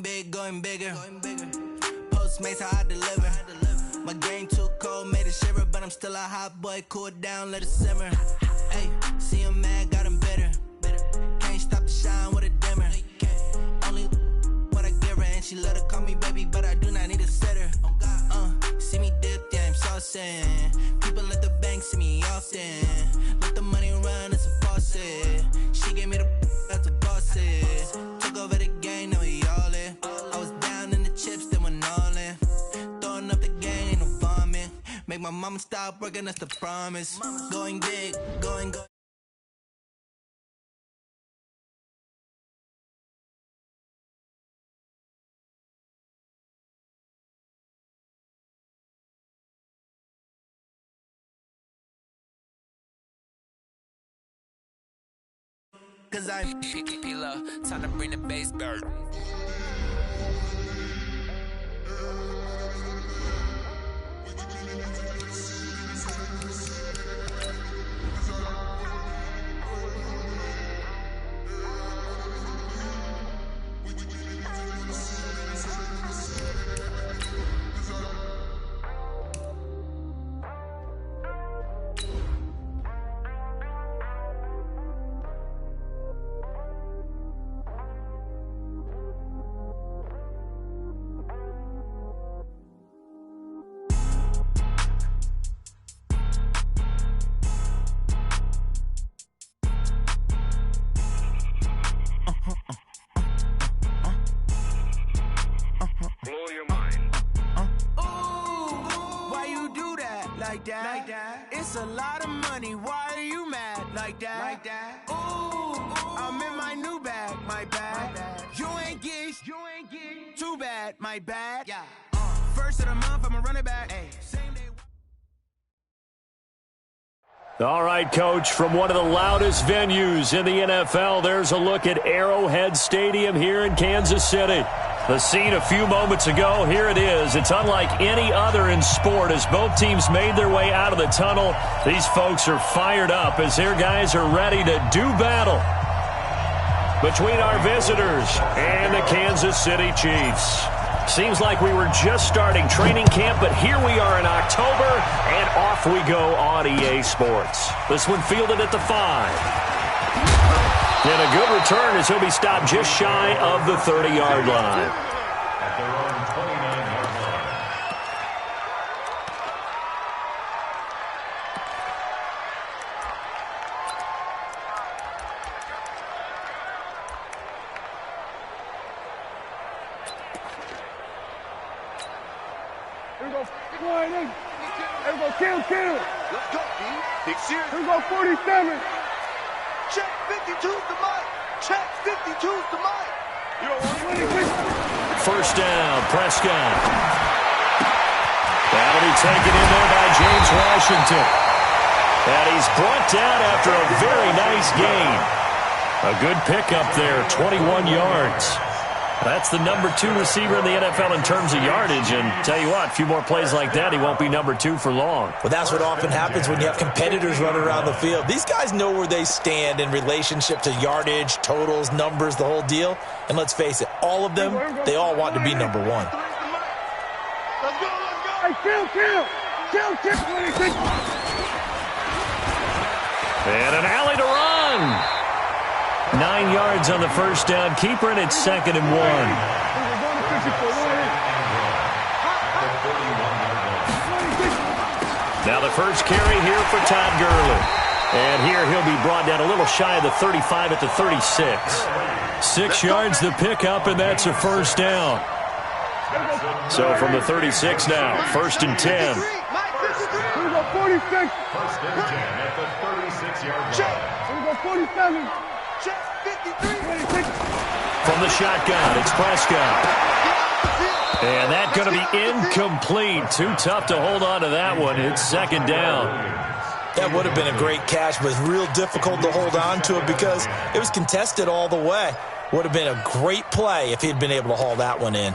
Big, going bigger. Postmates, how I deliver. My game too cold, made it shiver, but I'm still a hot boy. Cool it down, let it simmer. Hey, see him mad, got him bitter. Can't stop the shine with a dimmer. Only what I give her, and she let her call me baby, but I do not need a sitter. See me dip, yeah, I'm saucing. People at the bank see me often. Let the money run, it's a faucet. She gave me the that's a boss it. Took over the game, now we all in. I was down in the chips, then went all in. Throwing up the game, ain't no vomit. Make my mama stop working, that's the promise. Going big, going. Cause I'm P-P-P-Lo, time to bring the bass back. Like that. It's a lot of money. Why are you mad like that? Ooh, I'm in my new bag, my bad. You ain't get too bad, my bad. Yeah. First of the month, I'ma run it back. Ay. Same day. All right, Coach, from one of the loudest venues in the NFL, there's a look at Arrowhead Stadium here in Kansas City. The scene a few moments ago, here it is. It's unlike any other in sport as both teams made their way out of the tunnel. These folks are fired up as their guys are ready to do battle between our visitors and the Kansas City Chiefs. Seems like we were just starting training camp, but here we are in October, and off we go on EA Sports. This one fielded at the 5. And a good return as he'll be stopped just shy of the 30-yard line. At their own 29-yard line. Here we go. Flying in. Here we go. Kill. Let's go, D. Big series. Here we go. 47. Check 52's the mic. Check 52's the mic. First down, Prescott. That'll be taken in there by James Washington. And he's brought down after a very nice gain. A good pickup there, 21 yards. That's the number 2 receiver in the NFL in terms of yardage. And tell you what, a few more plays like that, he won't be number 2 for long. Well, that's what often happens when you have competitors running around the field. These guys know where they stand in relationship to yardage, totals, numbers, the whole deal. And let's face it, all of them, they all want to be number 1. Let's go. Hey, kill. And an alley to run. 9 yards on the first down. Keeper, and it's 2nd and 1. Now the first carry here for Todd Gurley. And here he'll be brought down a little shy of the 35 at the 36. 6 yards the pickup, and that's a first down. So from the 36 now, 1st and 10. Here we go. 46. First and 10 at the 36-yard line. Here we go. 47. Check 53. 26. From the shotgun, it's Prescott. And that's going to be incomplete. Too tough to hold on to that one. It's 2nd down. That would have been a great catch, but real difficult to hold on to it because it was contested all the way. Would have been a great play if he'd been able to haul that one in.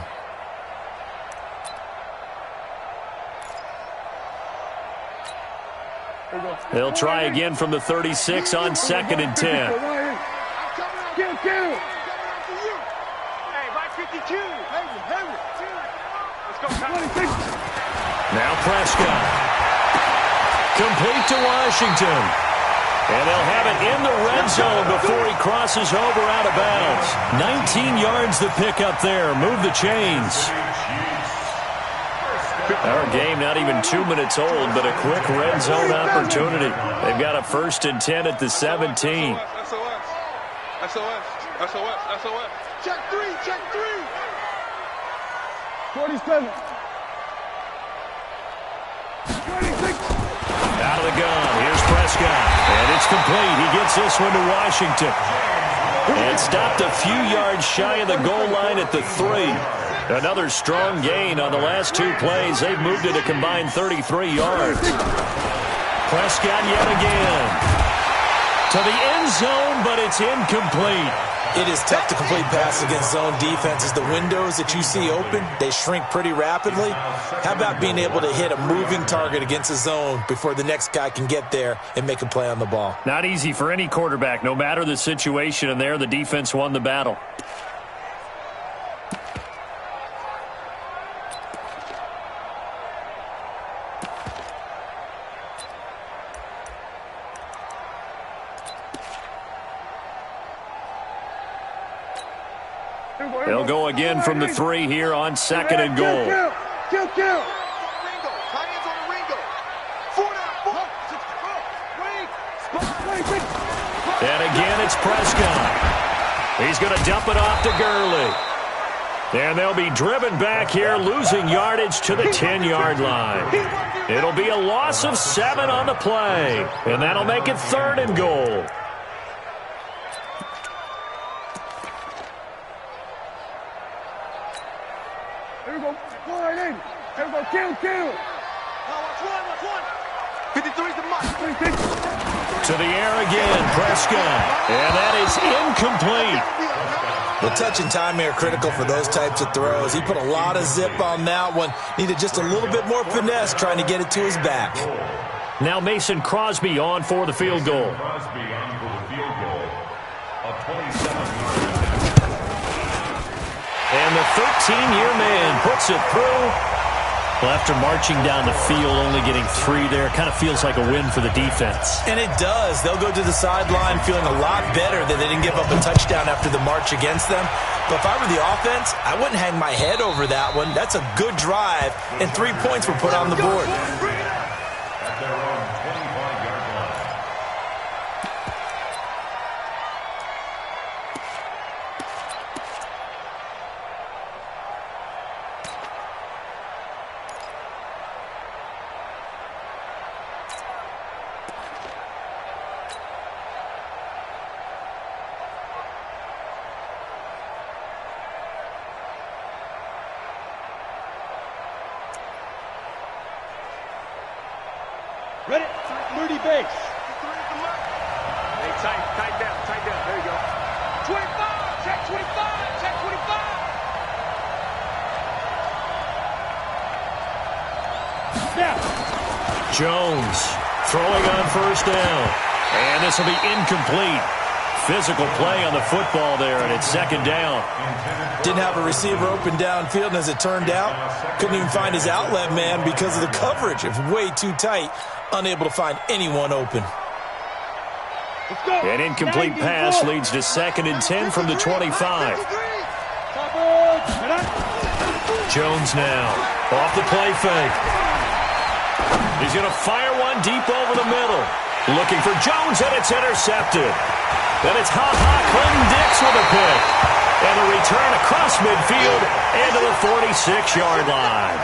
They'll try again from the 36 on 2nd and 10. Kill. 52. Let's go, 26. Now Prescott. Complete to Washington. And they'll have it in the red zone before he crosses over out of bounds. 19 yards to pick up there. Move the chains. Our game not even 2 minutes old, but a quick red zone opportunity. They've got a 1st and 10 at the 17. SOS. Check three. 47. 26. Out of the gun. Here's Prescott. And it's complete. He gets this one to Washington. And stopped a few yards shy of the goal line at the 3. Another strong gain on the last 2 plays. They've moved it a combined 33 yards. Prescott yet again. To the end zone, but it's incomplete. It is tough to complete passes against zone defenses. The windows that you see open, they shrink pretty rapidly. How about being able to hit a moving target against a zone before the next guy can get there and make a play on the ball? Not easy for any quarterback, no matter the situation, and there the defense won the battle. They'll go again from the 3 here on 2nd and goal. Kill. High ends on the Ringo. 4 down. And again, it's Prescott. He's going to dump it off to Gurley. And they'll be driven back here, losing yardage to the 10-yard line. It'll be a loss of 7 on the play. And that'll make it 3rd and goal. Here we go. Line in. Here we go. Kill. Watch one. 53's the mark. 26. To the air again, Prescott. And that is incomplete. The touch and timing are critical for those types of throws. He put a lot of zip on that one. Needed just a little bit more finesse trying to get it to his back. Now Mason Crosby on for the field goal. Crosby on for the field goal. A 27-yard. And the 13-year man puts it through. Well, after marching down the field, only getting 3 there, kind of feels like a win for the defense. And it does. They'll go to the sideline feeling a lot better that they didn't give up a touchdown after the march against them. But if I were the offense, I wouldn't hang my head over that one. That's a good drive, and 3 points were put on the board. At their own 25-yard line. Ready? Moody base. Hey, tight down. There you go. 25. Check 25. Check 25. Now. Jones throwing on 1st down. And this will be incomplete. Physical play on the football there, and it's 2nd down. Didn't have a receiver open downfield, and as it turned out, couldn't even find his outlet man because of the coverage. It was way too tight, unable to find anyone open. An incomplete pass leads to 2nd and 10 from the 25. Jones now off the play fake. He's going to fire one deep over the middle. Looking for Jones, and it's intercepted. Then it's Clinton-Dix with a pick. And a return across midfield and to the 46-yard line.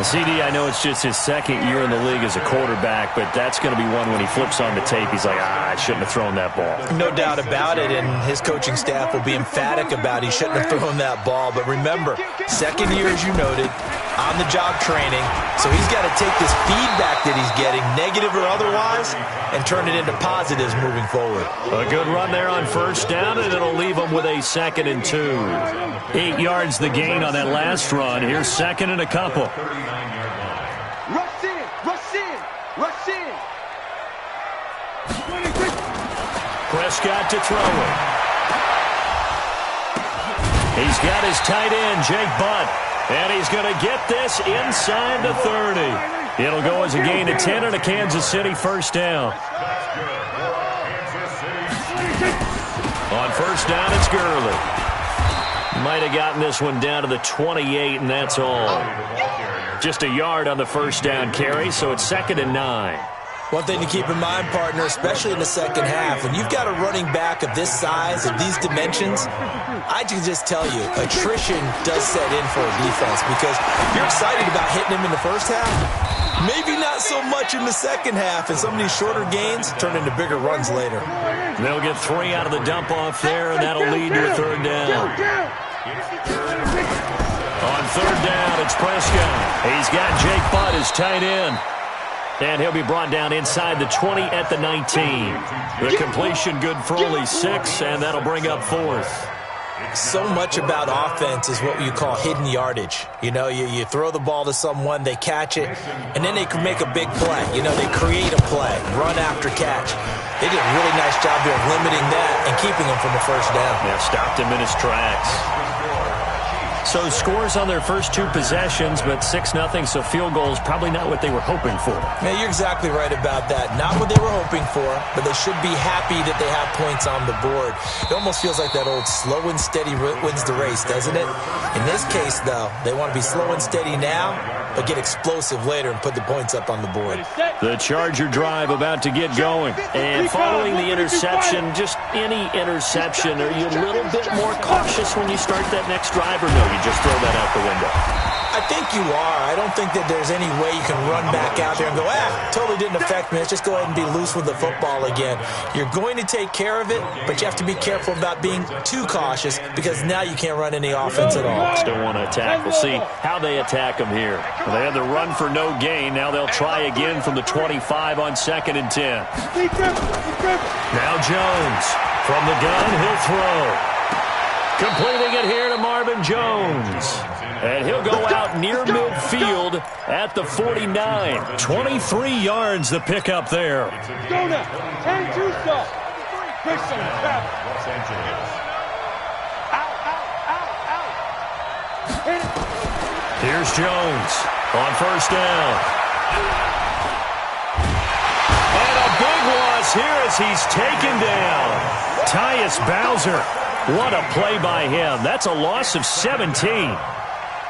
CD, I know it's just his 2nd year in the league as a quarterback, but that's going to be one when he flips on the tape, he's like, I shouldn't have thrown that ball. No doubt about it, and his coaching staff will be emphatic about he shouldn't have thrown that ball. But remember, 2nd year, as you noted, on-the-job training, so he's got to take this feedback that he's getting, negative or otherwise, and turn it into positives moving forward. A good run there on 1st down, and it'll leave him with a 2nd and 2. 8 yards the gain on that last run. Here's 2nd and a couple. 39-yard line. Rush in. Prescott to throw it. He's got his tight end, Jake Butt, and he's going to get this inside the 30. It'll go as a gain of 10 and a Kansas City first down. On first down, it's Gurley. Might have gotten this one down to the 28, and that's all. Just a yard on the first down carry, so it's 2nd and 9. One thing to keep in mind, partner, especially in the second half, when you've got a running back of this size, of these dimensions, I can just tell you, attrition does set in for a defense because you're excited about hitting him in the first half. Maybe not so much in the second half, and some of these shorter gains turn into bigger runs later. They'll get 3 out of the dump-off there, and that'll lead to a 3rd down. On 3rd down, it's Prescott. He's got Jake Butt as tight end. And he'll be brought down inside the 20 at the 19. The completion good for only 6, and that'll bring up 4th. So much about offense is what you call hidden yardage. You know, you throw the ball to someone, they catch it, and then they can make a big play. You know, they create a play, run after catch. They did a really nice job there of limiting that and keeping him from the first down. Yeah, stopped him in his tracks. So scores on their first 2 possessions, but 6-0, so field goals probably not what they were hoping for. Yeah, you're exactly right about that. Not what they were hoping for, but they should be happy that they have points on the board. It almost feels like that old slow and steady wins the race, doesn't it? In this case, though, they want to be slow and steady now, but get explosive later and put the points up on the board. The Charger drive about to get going. And following the interception, just any interception, are you a little bit more cautious when you start that next drive, or no, you just throw that out the window? I think you are. I don't think that there's any way you can run back out there and go, totally didn't affect me. Let's just go ahead and be loose with the football again. You're going to take care of it, but you have to be careful about being too cautious because now you can't run any offense at all. Still want to attack. We'll see how they attack them here. Well, they had the run for no gain. Now they'll try again from the 25 on 2nd and 10. Now Jones from the gun. He'll throw. Completing it here to Marvin Jones. And he'll go out near midfield at the 49. 23 yards the pickup there. Go now. 10-2 stop. Big son of crap. Los Angeles. Here's Jones on first down. And a big loss here as he's taken down. Tyus Bowser. What a play by him. That's a loss of 17.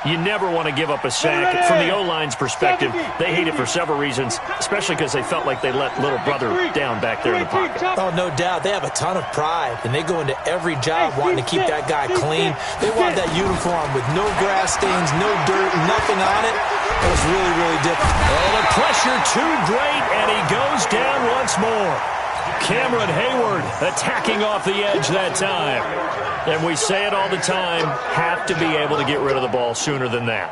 You never want to give up a sack. From the O-line's perspective, they hate it for several reasons, especially because they felt like they let little brother down back there in the pocket. Oh, no doubt. They have a ton of pride, and they go into every job wanting to keep that guy clean. They want that uniform with no grass stains, no dirt, nothing on it. It was really, really difficult. Oh, the pressure too great, and he goes down once more. Cameron Hayward attacking off the edge that time. And we say it all the time, have to be able to get rid of the ball sooner than that.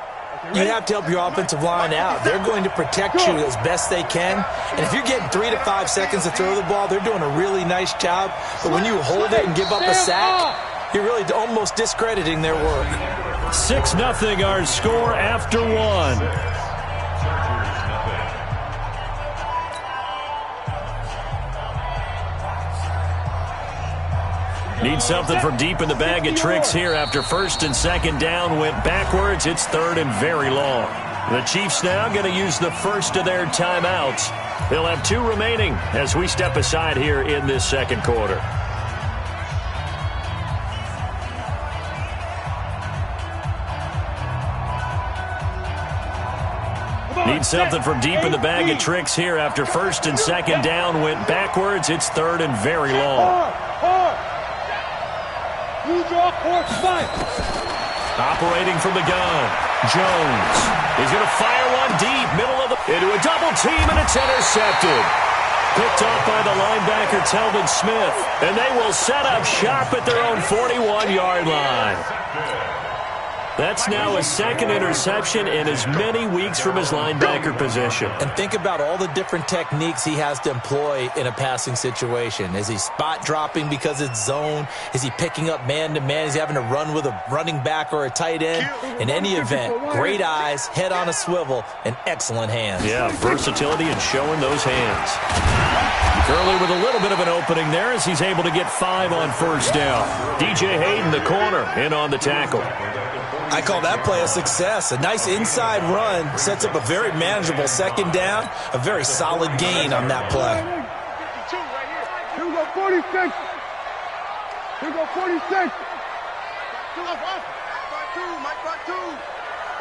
You have to help your offensive line out. They're going to protect you as best they can. And if you're getting 3 to 5 seconds to throw the ball, they're doing a really nice job. But when you hold it and give up a sack, you're really almost discrediting their work. 6-0 our score after 1. Need something from deep in the bag of tricks here after 1st and 2nd down. Went backwards. It's 3rd and very long. The Chiefs now going to use the first of their timeouts. They'll have 2 remaining as we step aside here in this second quarter. Need something from deep in the bag of tricks here after 1st and 2nd down. Went backwards. It's 3rd and very long. Operating from the gun, Jones. He's going to fire one deep, middle of the... into a double team, and it's intercepted. Picked off by the linebacker, Telvin Smith. And they will set up shop at their own 41-yard line. That's now his second interception in as many weeks from his linebacker position. And think about all the different techniques he has to employ in a passing situation. Is he spot dropping because it's zone? Is he picking up man-to-man? Is he having to run with a running back or a tight end? In any event, great eyes, head on a swivel, and excellent hands. Yeah, versatility and showing those hands. Gurley with a little bit of an opening there as he's able to get 5 on first down. DJ Hayden, the corner, in on the tackle. I call that play a success. A nice inside run sets up a very manageable second down, a very solid gain on that play. Here we go, 46. Here we go, 46.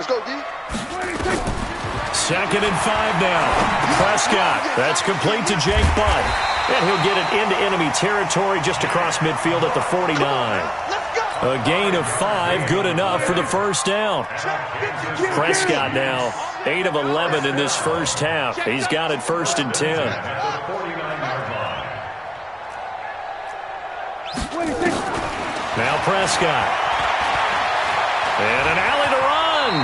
Let's go, D. 26. Second and 5 now. Prescott, that's complete to Jake Butt. And he'll get it into enemy territory just across midfield at the 49. A gain of 5, good enough for the first down. Prescott now 8 of 11 in this first half. He's got it first and 10. Now Prescott. And an alley to run.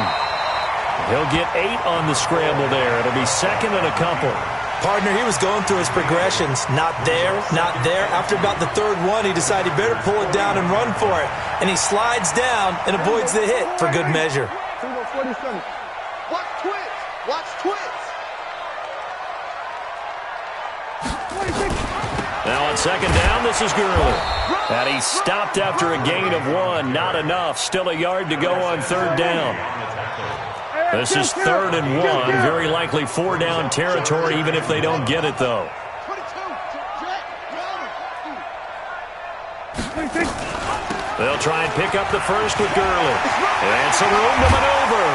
He'll get 8 on the scramble there. It'll be second and a couple. Partner, he was going through his progressions. Not there, not there. After about the third one, he decided he better pull it down and run for it. And he slides down and avoids the hit for good measure. Watch twins. Watch twins. Now on second down, this is Gurley. And he stopped after a gain of 1. Not enough. Still a yard to go on third down. This is 3rd and 1. Very likely 4-down territory, even if they don't get it, though. They'll try and pick up the first with Gurley. And some room to maneuver.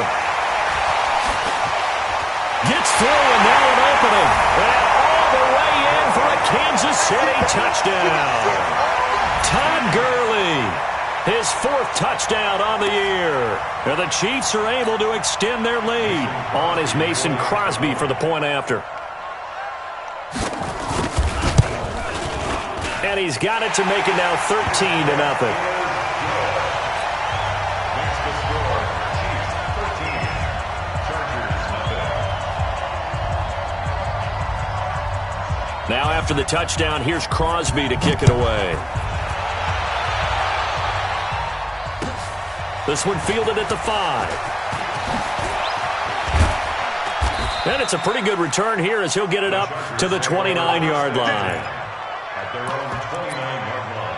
Gets through, and now an opening. And all the way in for a Kansas City touchdown. Todd Gurley. His 4th touchdown on the year. And the Chiefs are able to extend their lead. On is Mason Crosby for the point after. And he's got it to make it now 13-0. Now after the touchdown, here's Crosby to kick it away. This one fielded at the 5. And it's a pretty good return here as he'll get it up to the 29-yard line. At their own 29-yard line.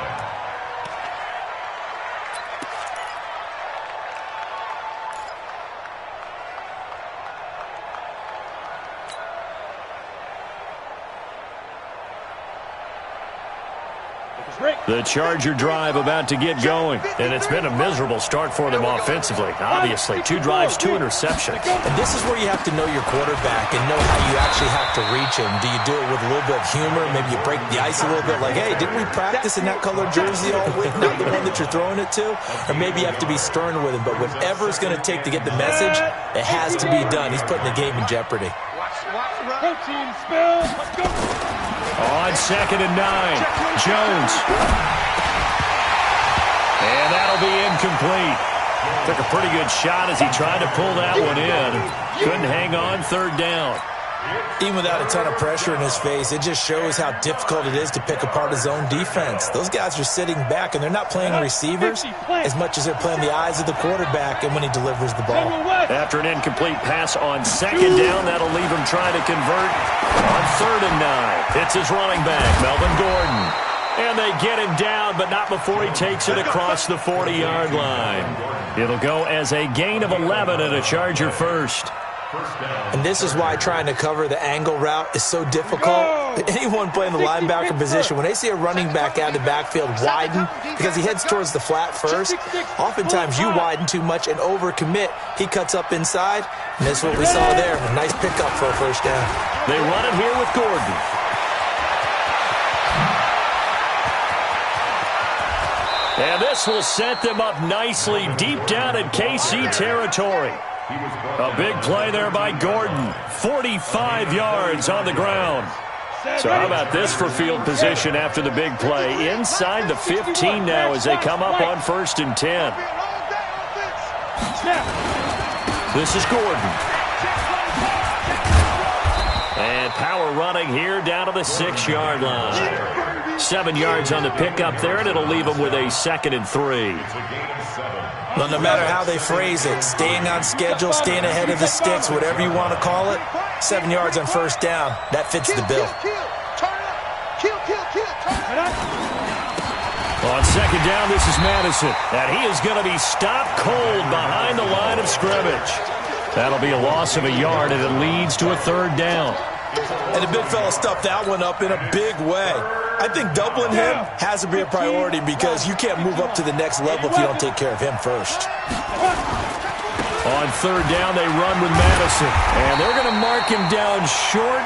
The Charger drive about to get going, and it's been a miserable start for them offensively. Obviously, 2 drives, 2 interceptions. And this is where you have to know your quarterback and know how you actually have to reach him. Do you do it with a little bit of humor? Maybe you break the ice a little bit like, hey, didn't we practice in that colored jersey all week, not the one that you're throwing it to? Or maybe you have to be stern with him. But whatever it's going to take to get the message, it has to be done. He's putting the game in jeopardy. Protein spill. Let's go. On second and 9, Jones. And that'll be incomplete. Took a pretty good shot as he tried to pull that one in. Couldn't hang on, third down. Even without a ton of pressure in his face, it just shows how difficult it is to pick apart his own defense. Those guys are sitting back, and they're not playing receivers as much as they're playing the eyes of the quarterback and when he delivers the ball. After an incomplete pass on second down, that'll leave him trying to convert on 3rd and 9. It's his running back, Melvin Gordon. And they get him down, but not before he takes it across the 40-yard line. It'll go as a gain of 11 and a Charger first. And this is why trying to cover the angle route is so difficult. Anyone playing the linebacker position, when they see a running back out of the backfield widen, because he heads towards the flat first, oftentimes you widen too much and overcommit. He cuts up inside, and that's what we saw there. A nice pickup for a first down. They run it here with Gordon. And this will set them up nicely deep down in KC territory. A big play there by Gordon. 45 yards on the ground. So how about this for field position after the big play? Inside the 15 now as they come up on 1st and 10. This is Gordon. And power running here down to the 6-yard line. 7 yards on the pickup there, and it'll leave them with a 2nd and 3. Well, no matter how they phrase it, staying on schedule, staying ahead of the sticks, whatever you want to call it, 7 yards on first down, that fits the bill. On 2nd down, this is Madison, and he is going to be stopped cold behind the line of scrimmage. That'll be a loss of a yard, and it leads to a 3rd down. And the big fella stuffed that one up in a big way. I think doubling him has to be a priority because you can't move up to the next level if you don't take care of him first. On 3rd down, they run with Madison, and they're going to mark him down short,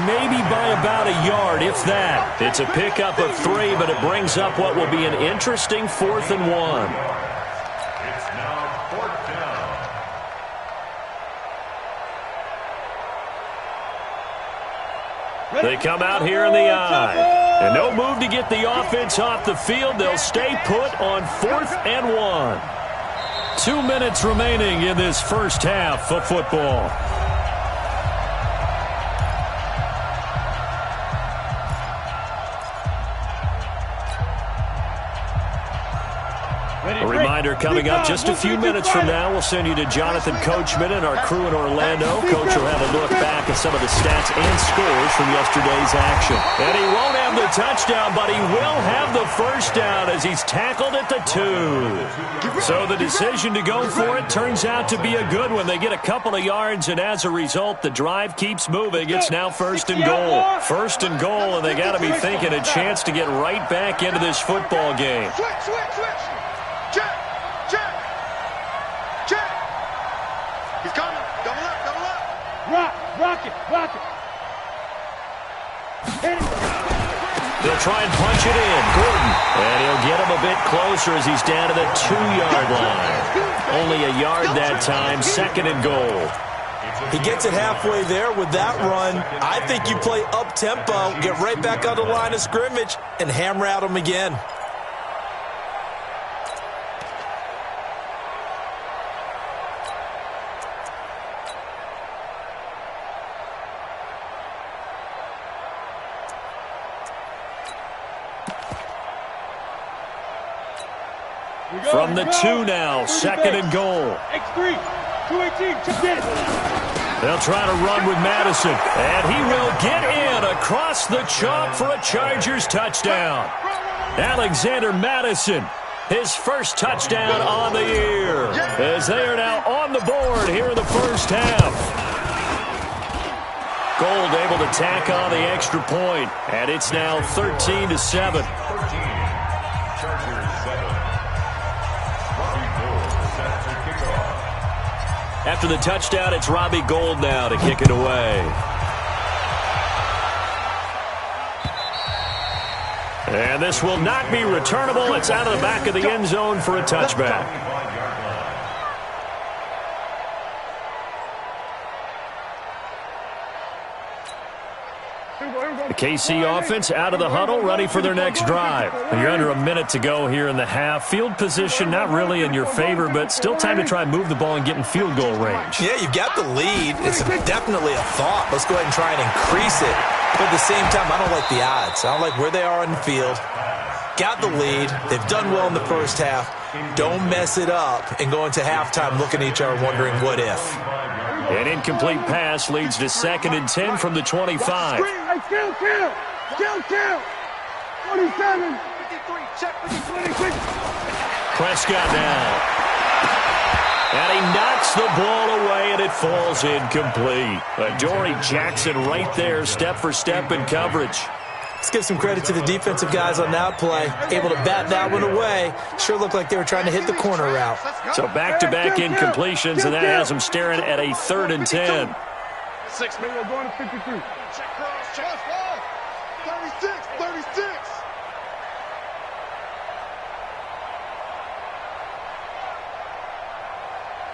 maybe by about a yard, if that. It's a pickup of 3, but it brings up what will be an interesting 4th and 1. It's now 4th down. They come out here in the eye. And no move to get the offense off the field. They'll stay put on 4th and 1. 2 minutes remaining in this first half of football. A reminder coming up just a few minutes from now, we'll send you to Jonathan Coachman and our crew in Orlando. Coach will have a look back at some of the stats and scores from yesterday's action. And he won't have the touchdown, but he will have the first down as he's tackled at the 2. So the decision to go for it turns out to be a good one. They get a couple of yards, and as a result, the drive keeps moving. It's now 1st and goal. 1st and goal, and they got to be thinking a chance to get right back into this football game. Switch. Check. He's coming. Double up. Rock it. Hit it. They'll try and punch it in. Gordon. And he'll get him a bit closer as he's down to the 2-yard line. Only a yard that time. 2nd and goal. He gets it halfway there with that run. I think you play up-tempo, get right back on the line of scrimmage, and hammer at him again. From the 2 now, 2nd and goal. X3, 218, check it. They'll try to run with Madison, and he will get in across the chalk for a Chargers touchdown. Alexander Madison, his first touchdown on the year, as they are now on the board here in the first half. Gold able to tack on the extra point, and it's now 13-7. After the touchdown, it's Robbie Gould now to kick it away. And this will not be returnable. It's out of the back of the end zone for a touchback. The KC offense out of the huddle, ready for their next drive. You're under a minute to go here in the half. Field position not really in your favor, but still time to try and move the ball and get in field goal range. Yeah, you've got the lead. It's definitely a thought. Let's go ahead and try and increase it. But at the same time, I don't like the odds. I don't like where they are on the field. Got the lead. They've done well in the first half. Don't mess it up and go into halftime looking at each other wondering what if. An incomplete pass leads to 2nd and 10 from the 25. Kill. 27. 53, check 53. Prescott now. And he knocks the ball away, and it falls incomplete. Dory Jackson right there, step for step in coverage. Let's give some credit to the defensive guys on that play. Able to bat that one away. Sure looked like they were trying to hit the corner route. So back-to-back incompletions, and that has them staring at a 3rd and 10. 6 minutes. We're going to 53. Check cross. Check 36.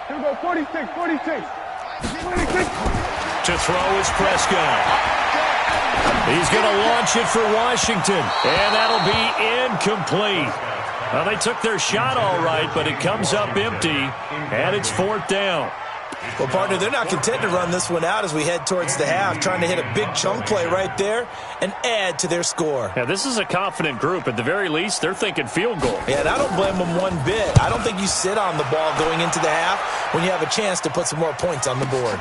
Here we go, 46. To throw is Prescott. He's going to launch it for Washington, and that'll be incomplete. Well, they took their shot all right, but it comes up empty, and it's 4th down. Well, partner, they're not content to run this one out as we head towards the half, trying to hit a big chunk play right there and add to their score. Yeah, this is a confident group. At the very least, they're thinking field goal. Yeah, and I don't blame them one bit. I don't think you sit on the ball going into the half when you have a chance to put some more points on the board.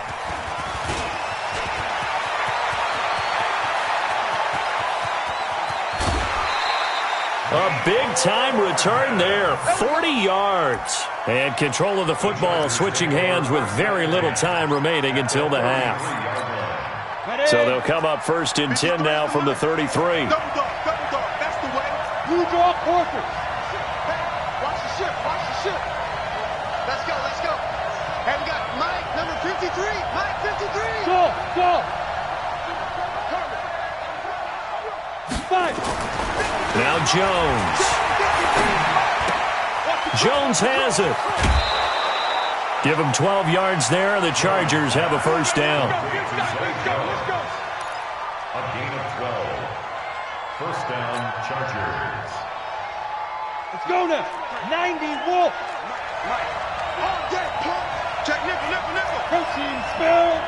A big-time return there, 40 yards. And control of the football, switching hands with very little time remaining until the half. So they'll come up 1st and 10 now from the 33. Double dog, that's the way. You draw quarters. Hey, watch the ship, watch the ship. Let's go, let's go. And we got Mike, number 53. Mike, 53. Go. 5. Now Jones. Jones has it. Give him 12 yards there. The Chargers have a 1st down. Let's go. A gain of 12. 1st down, Chargers. Let's go now. 90 Wolf. Mike. All day, pump. Check nickel. Protein spell.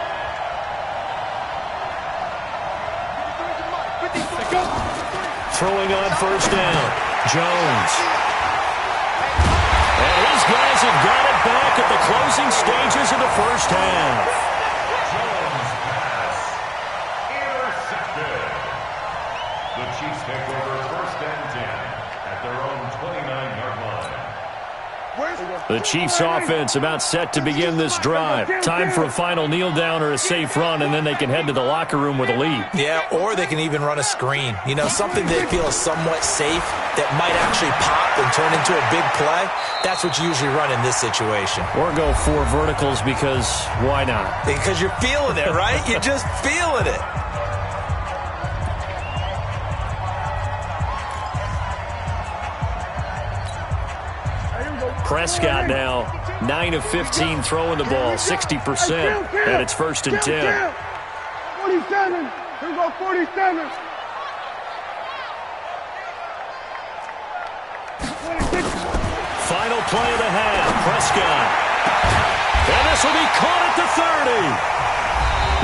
55. Go. Throwing on 1st down. Jones. And his guys have got it back at the closing stages of the 1st half. Jones pass. Intercepted. The Chiefs take over 1st and 10 at their own 29-yard line. The Chiefs offense about set to begin this drive. Time for a final kneel down or a safe run, and then they can head to the locker room with a lead. Yeah, or they can even run a screen. You know, something they feel is somewhat safe that might actually pop and turn into a big play. That's what you usually run in this situation. Or go 4 verticals because why not? Because you're feeling it, right? You're just feeling it. Prescott now 9 of 15 throwing the ball, 60%, and it's 1st and 10. 47. Here we go, 47. 26. Final play of the half, Prescott. And this will be caught at the 30.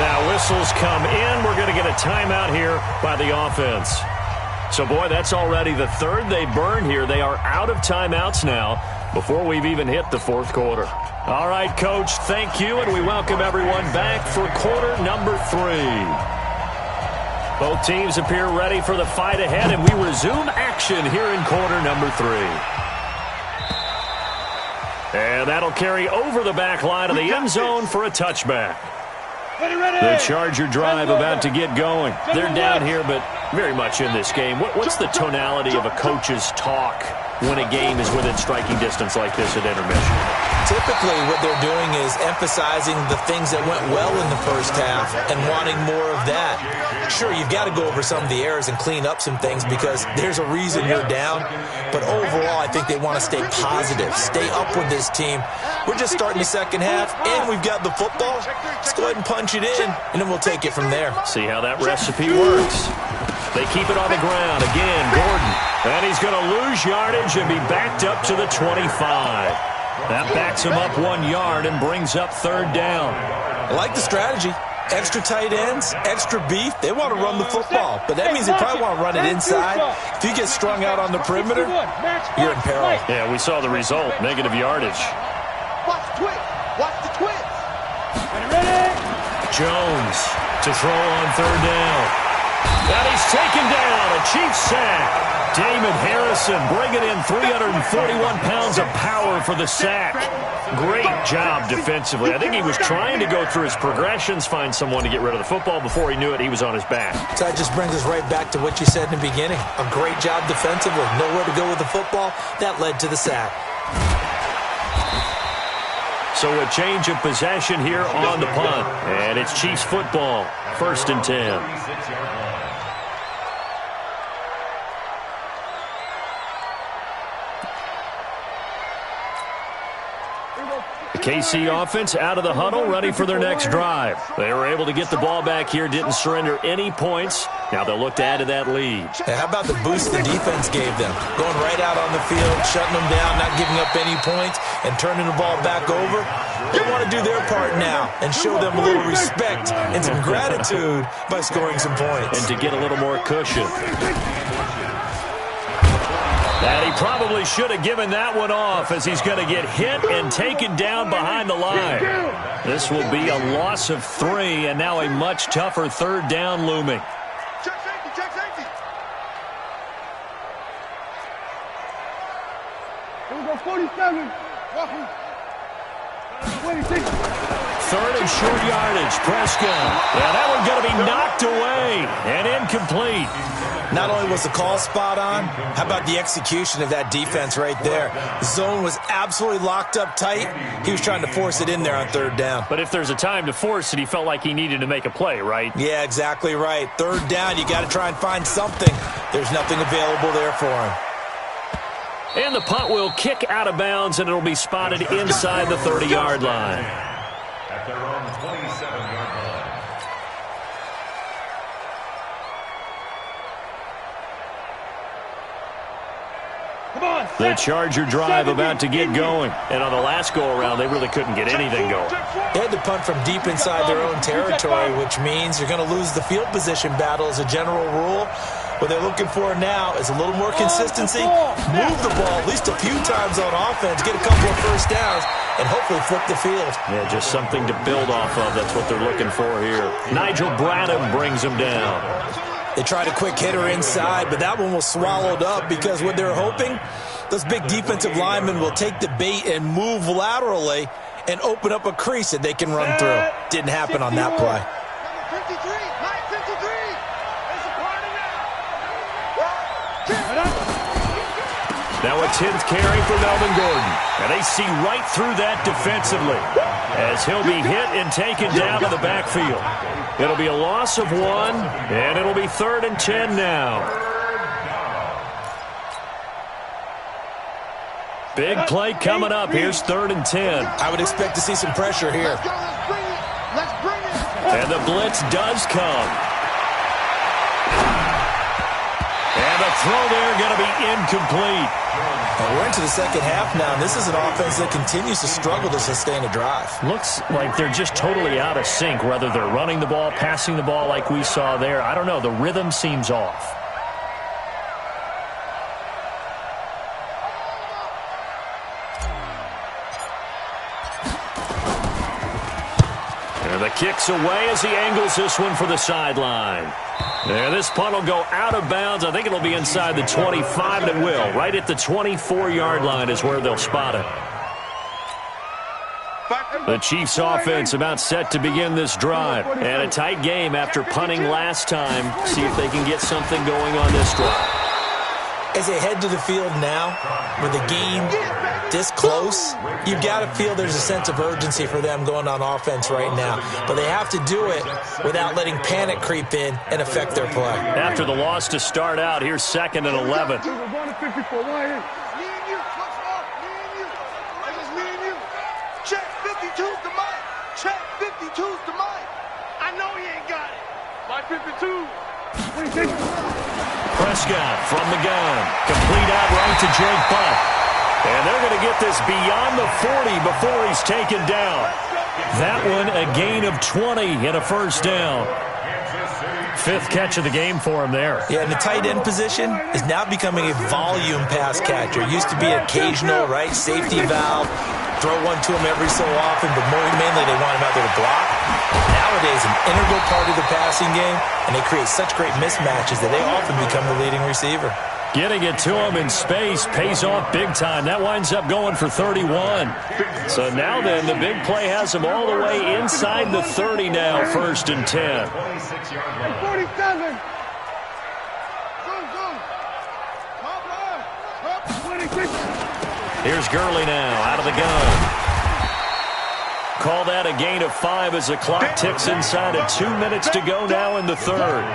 Now whistles come in. We're going to get a timeout here by the offense. So, boy, that's already the 3rd they burned here. They are out of timeouts now before we've even hit the 4th quarter. All right, Coach, thank you, and we welcome everyone back for quarter number 3. Both teams appear ready for the fight ahead, and we resume action here in quarter number 3. And that'll carry over the back line of the end zone for a touchback. The Charger drive about to get going. They're down here, but very much in this game. What's the tonality of a coach's talk when a game is within striking distance like this at intermission? Typically, what they're doing is emphasizing the things that went well in the 1st half and wanting more of that. Sure, you've got to go over some of the errors and clean up some things because there's a reason you're down. But overall, I think they want to stay positive, stay up with this team. We're just starting the 2nd half, and we've got the football. Let's go ahead and punch it in, and then we'll take it from there. See how that recipe works. They keep it on the ground. Again, Gordon. And he's going to lose yardage and be backed up to the 25. That backs him up 1 yard and brings up 3rd down. I like the strategy. Extra tight ends, extra beef. They want to run the football, but that means they probably want to run it inside. If you get strung out on the perimeter, you're in peril. Yeah, we saw the result, negative yardage. Watch the twist. Watch the twist. Jones to throw on 3rd down. And he's taken down, a Chiefs sack. Damon Harrison bringing in 341 pounds of power for the sack. Great job defensively. I think he was trying to go through his progressions, find someone to get rid of the football. Before he knew it, he was on his back. So that just brings us right back to what you said in the beginning. A great job defensively. Nowhere to go with the football. That led to the sack. So a change of possession here on the punt. And it's Chiefs football, 1st and 10. KC offense out of the huddle, ready for their next drive. They were able to get the ball back here, didn't surrender any points. Now they'll look to add to that lead. Hey, how about the boost the defense gave them? Going right out on the field, shutting them down, not giving up any points, and turning the ball back over. They want to do their part now and show them a little respect and some gratitude by scoring some points. And to get a little more cushion. And he probably should have given that one off, as he's going to get hit and taken down behind the line. This will be a loss of 3, and now a much tougher third down looming. Check safety, check safety. Here we go, 47. Walking. 26. Third and short yardage, Prescott. Yeah, that one going to be knocked away and incomplete. Not only was the call spot on, how about the execution of that defense right there? The zone was absolutely locked up tight. He was trying to force it in there on third down. But if there's a time to force it, he felt like he needed to make a play, right? Yeah, exactly right. Third down, you got to try and find something. There's nothing available there for him. And the punt will kick out of bounds, and it'll be spotted inside the 30-yard line. At their own 27-yard line. The Charger drive about to get going. And on the last go-around, they really couldn't get anything going. They had to punt from deep inside their own territory, which means you're going to lose the field position battle as a general rule. What they're looking for now is a little more consistency, move the ball at least a few times on offense, get a couple of first downs, and hopefully flip the field. Yeah, just something to build off of. That's what they're looking for here. Nigel Bradham brings him down. They tried a quick hitter inside, but that one was swallowed up because what they're hoping, those big defensive linemen will take the bait and move laterally and open up a crease that they can run through. Didn't happen on that play. 53, Mike 53. It's a party Now a 10th carry for Melvin Gordon. And they see right through that defensively as he'll be hit and taken down to the backfield. It'll be a loss of 1, and it'll be 3rd and 10 now. Big play coming up. Here's 3rd and 10. I would expect to see some pressure here. Let's go, let's bring it. Let's bring it. And the blitz does come. And the throw there going to be incomplete. Well, we're into the second half now, and this is an offense that continues to struggle to sustain a drive. Looks like they're just totally out of sync, whether they're running the ball, passing the ball like we saw there. I don't know. The rhythm seems off. And the kick's away as he angles this one for the sideline. And this punt will go out of bounds. I think it'll be inside the 25, and it will. Right at the 24-yard line is where they'll spot it. The Chiefs offense about set to begin this drive. And a tight game after punting last time. See if they can get something going on this drive. As they head to the field now, with the game this close, you've got to feel there's a sense of urgency for them going on offense right now. But they have to do it without letting panic creep in and affect their play. After the loss to start out, here's 2nd and 11. We're going to 54. Me and you. What's wrong? Me and you. It's just me and you. Check 52's to Mike. Check 52's to Mike. I know he ain't got it. Mike 52. Prescott from the gun. Complete out right to Jake Buck. And they're going to get this beyond the 40 before he's taken down. That one a gain of 20 and a first down. 5th catch of the game for him there. Yeah, and the tight end position is now becoming a volume pass catcher. It used to be occasional, right, safety valve. Throw one to him every so often, but more mainly they want him out there to block. Nowadays, an integral part of the passing game, and they create such great mismatches that they often become the leading receiver. Getting it to him in space pays off big time. That winds up going for 31. So now then, the big play has him all the way inside the 30 now, 1st and 10. 47. Here's Gurley now, out of the gun. Call that a gain of 5 as the clock ticks inside of 2 minutes to go now in the 3rd.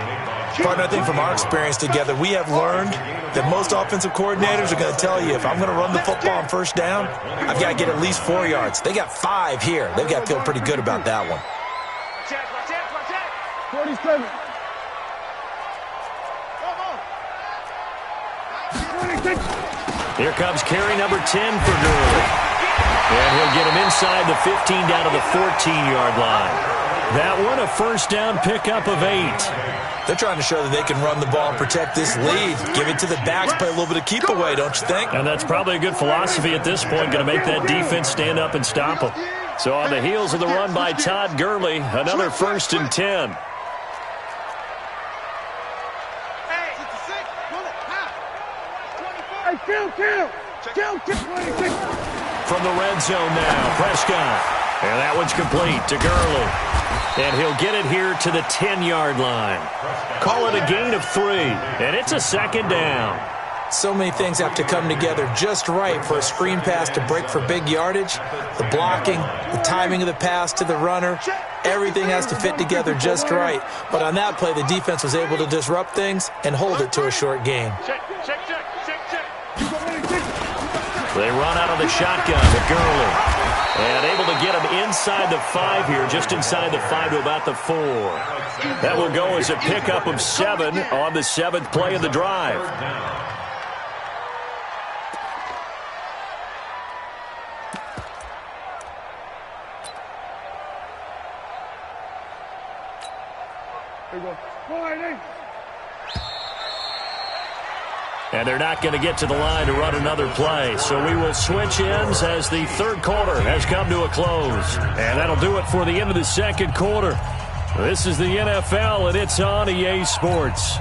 Partner, I think from our experience together, we have learned that most offensive coordinators are going to tell you, if I'm going to run the football on first down, I've got to get at least 4 yards. They got 5 here. They've got to feel pretty good about that one. 47. Here comes carry number 10 for Gurley. And he'll get him inside the 15 down to the 14-yard line. That one, a first down pickup of 8. They're trying to show that they can run the ball and protect this lead. Give it to the backs, play a little bit of keep away, don't you think? And that's probably a good philosophy at this point, going to make that defense stand up and stop them. So on the heels of the run by Todd Gurley, another 1st and 10. From the red zone now, Prescott. And that one's complete to Gurley. And he'll get it here to the 10-yard line. Call it a gain of 3, and it's a 2nd down. So many things have to come together just right for a screen pass to break for big yardage. The blocking, the timing of the pass to the runner, everything has to fit together just right. But on that play, the defense was able to disrupt things and hold it to a short gain. They run out of the shotgun with Gurley. And able to get him inside the 5 here, just inside the 5 to about the 4. That will go as a pickup of 7 on the 7th play of the drive. And they're not going to get to the line to run another play. So we will switch ends as the 3rd quarter has come to a close. And that'll do it for the end of the 2nd quarter. This is the NFL, and it's on EA Sports.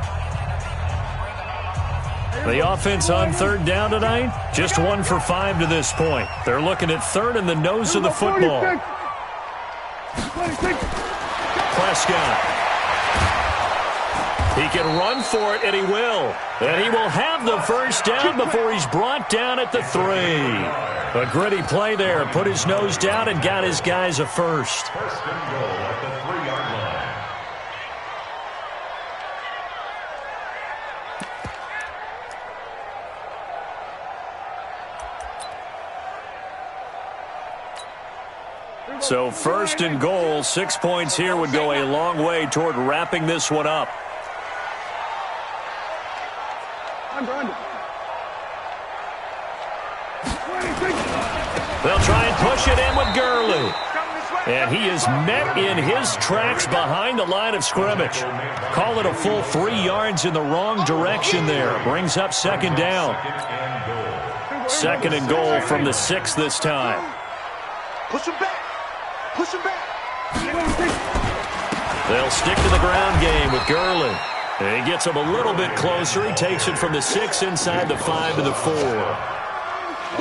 The offense on 3rd down tonight, just 1 for 5 to this point. They're looking at 3rd in the nose of the football. Prescott. He can run for it, and he will. And he will have the first down before he's brought down at the 3. A gritty play there. Put his nose down and got his guys a first. First and goal at the 3-yard line. So 1st and goal, 6 points here would go a long way toward wrapping this one up. They'll try and push it in with Gurley. And he is met in his tracks behind the line of scrimmage. Call it a full 3 yards in the wrong direction there. Brings up 2nd down. 2nd and goal from the 6 this time. Push him back. Push him back. They'll stick to the ground game with Gurley. And he gets him a little bit closer. He takes it from the 6 inside the 5 to the 4.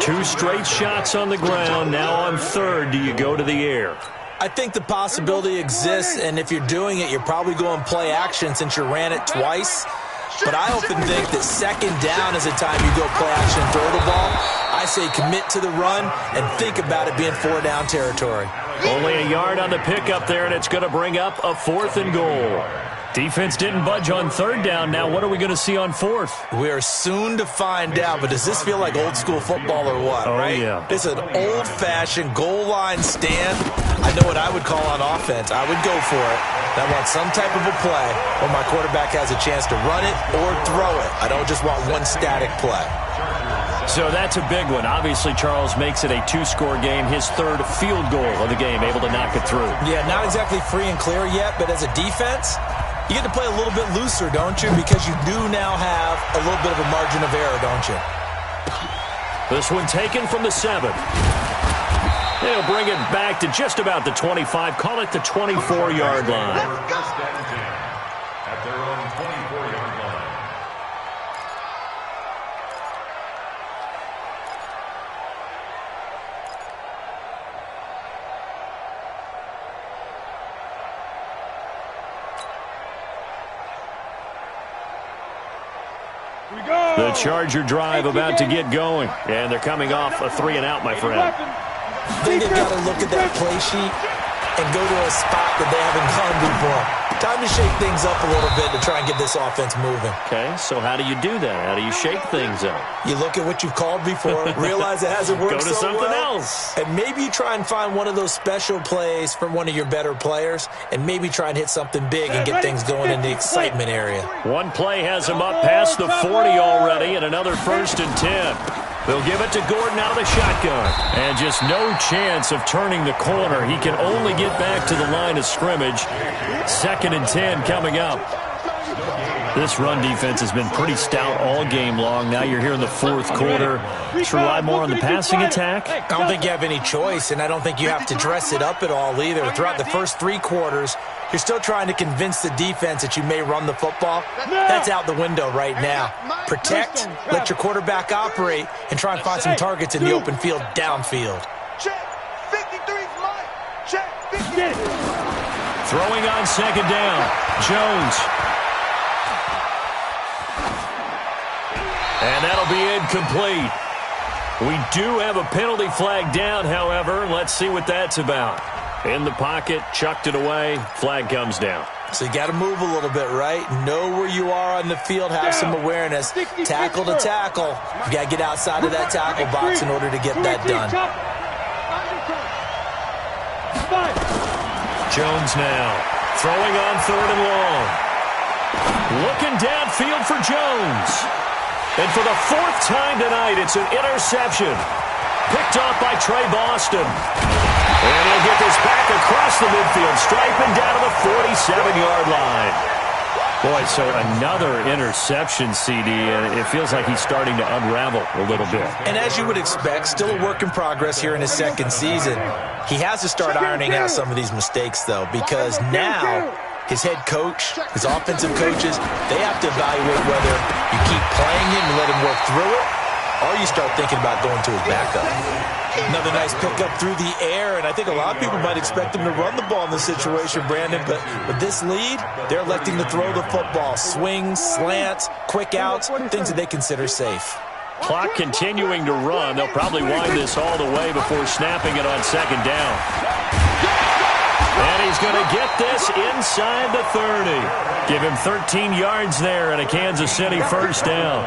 2 straight shots on the ground. Now on 3rd, do you go to the air? I think the possibility exists, and if you're doing it, you're probably going play action since you ran it twice. But I often think that 2nd down is the time you go play action and throw the ball. I say commit to the run and think about it being 4 down territory. Only a yard on the pickup there, and it's going to bring up a 4th and goal. Defense didn't budge on 3rd down. Now what are we going to see on 4th? We are soon to find out, but does this feel like old school football or what, right? Yeah. It's an old-fashioned goal line stand. I know what I would call on offense. I would go for it. I want some type of a play where my quarterback has a chance to run it or throw it. I don't just want one static play. So that's a big one. Obviously, Charles makes it a 2-score game. His 3rd field goal of the game, able to knock it through. Yeah, not exactly free and clear yet, but as a defense, you get to play a little bit looser, don't you? Because you do now have a little bit of a margin of error, don't you? This one taken from the 7. They'll bring it back to just about the 25. Call it the 24-yard line. First and 10 at their own 24-yard line. The Charger drive about to get going. And they're coming off a 3-and-out, my friend. I think they've got to look at that play sheet and go to a spot that they haven't gone before. Time to shake things up a little bit to try and get this offense moving. Okay, so how do you do that? How do you shake things up? You look at what you've called before, realize it hasn't worked Go to so something well, else. and maybe you try and find one of those special plays from one of your better players, and maybe try and hit something big and get things going in the excitement area. One play has him up past the 40 already, and another 1st and 10. They'll give it to Gordon out of the shotgun. And just no chance of turning the corner. He can only get back to the line of scrimmage. 2nd and 10 coming up. This run defense has been pretty stout all game long. Now you're here in the 4th quarter. Just rely more on the passing attack. I don't think you have any choice, and I don't think you have to dress it up at all either. Throughout the first 3 quarters, you're still trying to convince the defense that you may run the football. That's out the window right now. Protect, let your quarterback operate, and try and find some targets in the open field downfield. Check. 53's Mike. Check. 50. Throwing on 2nd down. Jones. And that'll be incomplete. We do have a penalty flag down, however. Let's see what that's about. In the pocket, chucked it away, flag comes down. So you got to move a little bit, right? Know where you are on the field, have some awareness. Tackle to tackle. You got to get outside of that tackle box in order to get that done. Jones now, throwing on 3rd and long. Looking downfield for Jones. And for the 4th time tonight, it's an interception. Picked off by Trey Boston. And he'll get this back across the midfield stripe and down to the 47-yard line. Boy, so another interception, CD, and it feels like he's starting to unravel a little bit. And as you would expect, still a work in progress here in his 2nd season. He has to start ironing out some of these mistakes, though, because now his head coach, his offensive coaches, they have to evaluate whether you keep playing him and let him work through it, or you start thinking about going to his backup. Another nice pickup through the air, and I think a lot of people might expect him to run the ball in this situation, Brandon, but with this lead, they're electing to throw the football. Swings, slants, quick outs, things that they consider safe. Clock continuing to run. They'll probably wind this all the way before snapping it on 2nd down. And he's going to get this inside the 30. Give him 13 yards there and a Kansas City 1st down.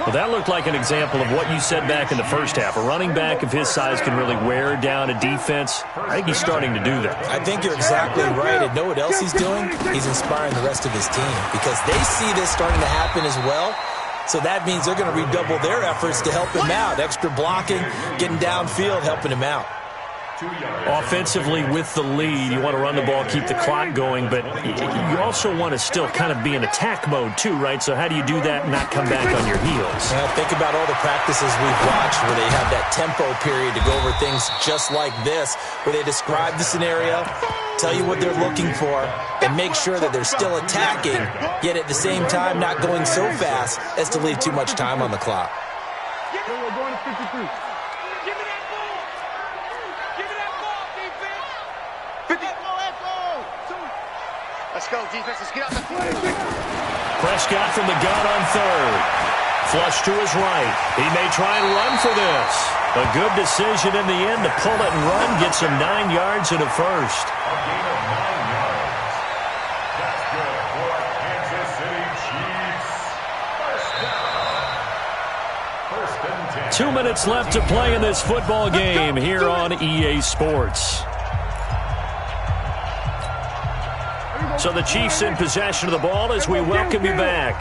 Well, that looked like an example of what you said back in the first half. A running back of his size can really wear down a defense. I think he's starting to do that. I think you're exactly right. And know what else he's doing? He's inspiring the rest of his team because they see this starting to happen as well. So that means they're going to redouble their efforts to help him out. Extra blocking, getting downfield, helping him out. Offensively, with the lead, you want to run the ball, keep the clock going, but you also want to still kind of be in attack mode too, right? So how do you do that and not come back on your heels? Well, think about all the practices we've watched where they have that tempo period to go over things just like this, where they describe the scenario, tell you what they're looking for, and make sure that they're still attacking, yet at the same time not going so fast as to leave too much time on the clock. Let's go, defense. Let's get out the field. Prescott from the gun on 3rd. Flush to his right. He may try and run for this. A good decision in the end to pull it and run. Gets him 9 yards and a 1st. A gain of 9 yards. That's good for Kansas City Chiefs. 1st down. 1st and 10. 2 minutes left to play in this football game here on EA Sports. So the Chiefs in possession of the ball as we welcome you back.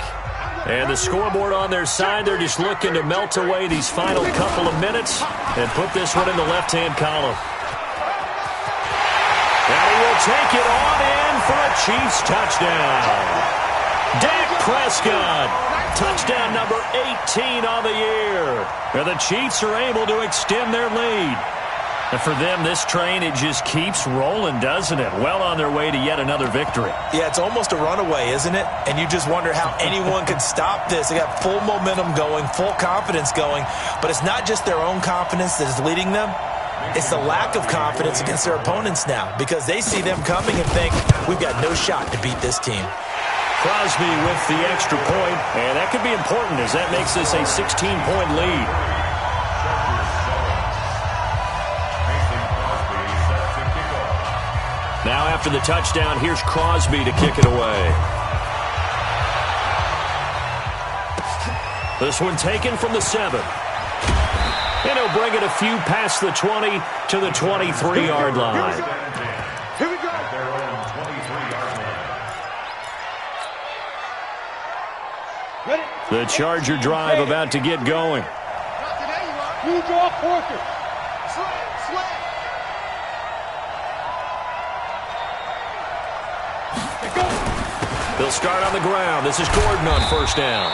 And the scoreboard on their side, they're just looking to melt away these final couple of minutes and put this one in the left-hand column. And he will take it on in for a Chiefs touchdown. Dak Prescott, touchdown number 18 on the year. And the Chiefs are able to extend their lead. And for them, this train, it just keeps rolling, doesn't it? Well on their way to yet another victory. Yeah, it's almost a runaway, isn't it? And you just wonder how anyone could stop this. They got full momentum going, full confidence going. But it's not just their own confidence that is leading them. It's the lack of confidence against their opponents now because they see them coming and think, we've got no shot to beat this team. Crosby with the extra point, and that could be important as that makes this a 16-point lead. Now after the touchdown, here's Crosby to kick it away. This one taken from the 7. And he'll bring it a few past the 20 to the 23-yard line. Here we go. Their own 23-yard line. Ready? The Charger drive about to get going. Blue draw quarter. They'll start on the ground. This is Gordon on first down.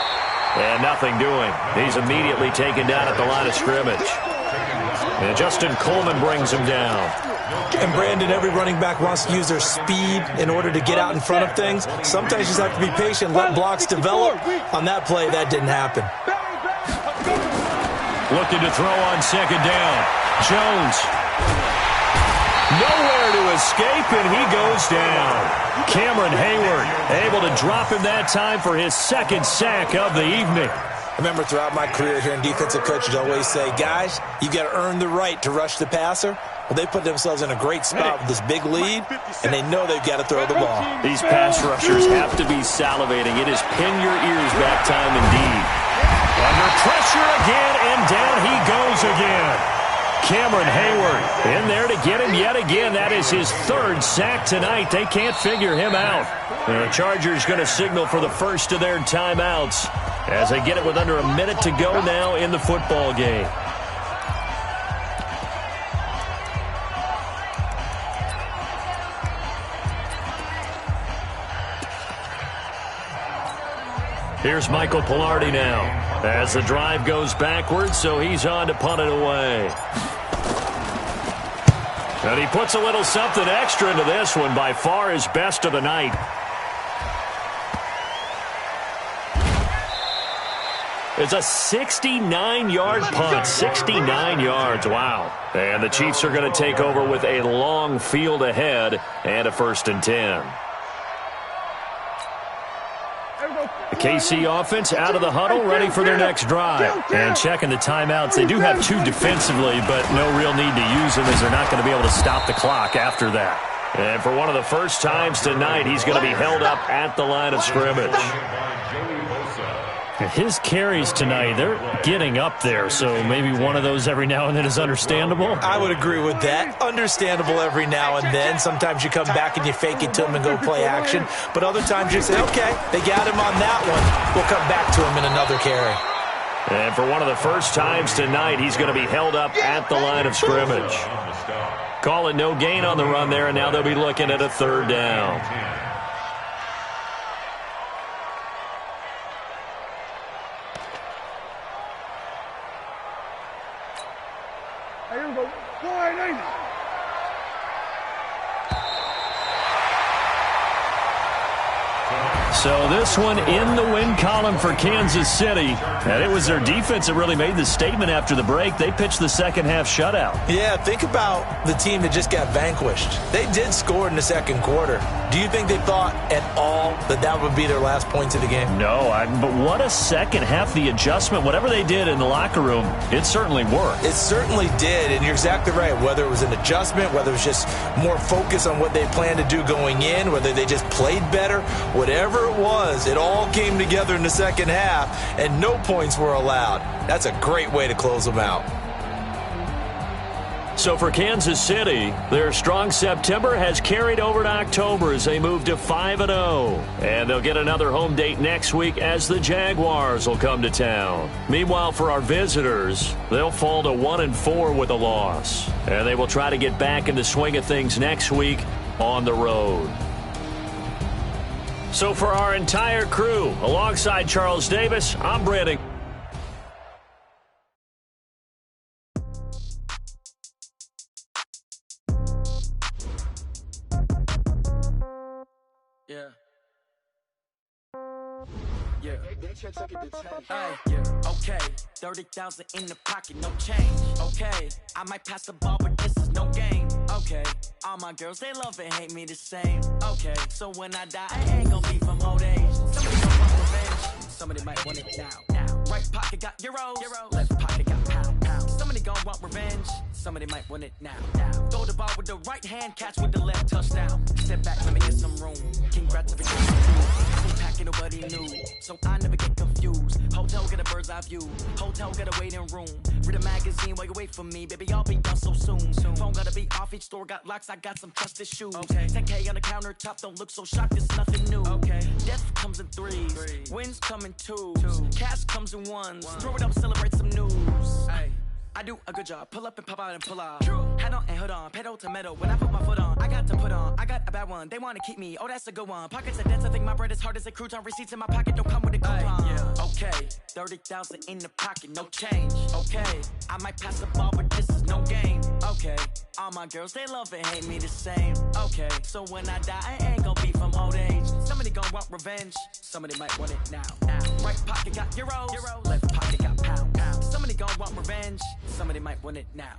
And nothing doing. He's immediately taken down at the line of scrimmage. And Justin Coleman brings him down. And Brandon, every running back wants to use their speed in order to get out in front of things. Sometimes you just have to be patient, let blocks develop. On that play, that didn't happen. Looking to throw on second down. Jones. Nowhere to escape, and he goes down. Cameron Hayward able to drop him that time for his second sack of the evening. I remember throughout my career here in defensive coaches always say, guys, you got to earn the right to rush the passer. Well, they put themselves in a great spot with this big lead, and they know they've got to throw the ball. These pass rushers have to be salivating. It is pin your ears back time indeed. Under pressure again, and down he goes again. Cameron Hayward in there to get him yet again. That is his third sack tonight. They can't figure him out. And the Chargers going to signal for the first of their timeouts as they get it with under a minute to go now in the football game. Here's Michael Pilardi now as the drive goes backwards, so he's on to punt it away. And he puts a little something extra into this one, by far his best of the night. It's a 69-yard punt, 69 yards, wow. And the Chiefs are going to take over with a long field ahead and a 1st and 10. The KC offense out of the huddle, ready for their next drive. And checking the timeouts. They do have 2 defensively, but no real need to use them as they're not going to be able to stop the clock after that. And for one of the first times tonight, he's going to be held up at the line of scrimmage. His carries tonight, they're getting up there, so maybe one of those every now and then is understandable. I would agree with that. Understandable every now and then. Sometimes you come back and you fake it to him and go play action. But other times you say, okay, they got him on that one. We'll come back to him in another carry. And for one of the first times tonight, he's going to be held up at the line of scrimmage. Call it no gain on the run there, and now they'll be looking at a 3rd down. So this one in the win column for Kansas City. And it was their defense that really made the statement after the break. They pitched the second half shutout. Yeah, think about the team that just got vanquished. They did score in the second quarter. Do you think they thought at all that that would be their last points of the game? No, but what a second half. The adjustment, whatever they did in the locker room, it certainly worked. It certainly did, and you're exactly right. Whether it was an adjustment, whether it was just more focus on what they planned to do going in, whether they just played better, whatever it was, it all came together in the second half, and no points were allowed. That's a great way to close them out. So for Kansas City, their strong September has carried over to October as they move to 5-0. And they'll get another home date next week as the Jaguars will come to town. Meanwhile, for our visitors, they'll fall to 1-4 with a loss. And they will try to get back in the swing of things next week on the road. So for our entire crew, alongside Charles Davis, I'm Brandon. Okay, 30,000 in the pocket, no change. Okay, I might pass the ball, but this is no game. Okay, all my girls, they love and hate me the same. Okay, so when I die, I ain't gonna be from old age. Somebody gon' want revenge, somebody might want it now. Right pocket got euros, left pocket got pound. Somebody gon' want revenge, somebody might want it now. Throw the ball with the right hand, catch with the left, touchdown. Sit back, let me get some room. Congrats, everything you do. Full packet, nobody knew. So I never get confused. Hotel, get a bird's eye view. Hotel, get a waiting room. Read a magazine while you wait for me. Baby, I'll be done so soon. Phone gotta be off, each store got locks. I got some trusted shoes. 10K on the countertop, don't look so shocked, it's nothing new. Death comes in threes. Wins come in twos. Cash comes in ones. Throw it up, celebrate some news. I do a good job, pull up and pop out and pull out. Hat on and hood on, pedal to metal. When I put my foot on, I got to put on. I got a bad one, they wanna keep me. Oh, that's a good one. Pockets are dense, I think my bread is hard as a crouton. Receipts in my pocket don't come with a coupon. Okay, 30,000 in the pocket, no change. Okay, I might pass the ball, but this is no game. Okay, all my girls, they love and hate me the same. Okay, so when I die, I ain't gon' be from old age. Somebody gon' want revenge, somebody might want it now. Right pocket got euros, left pocket got pound. Somebody gon' want revenge, somebody might want it now.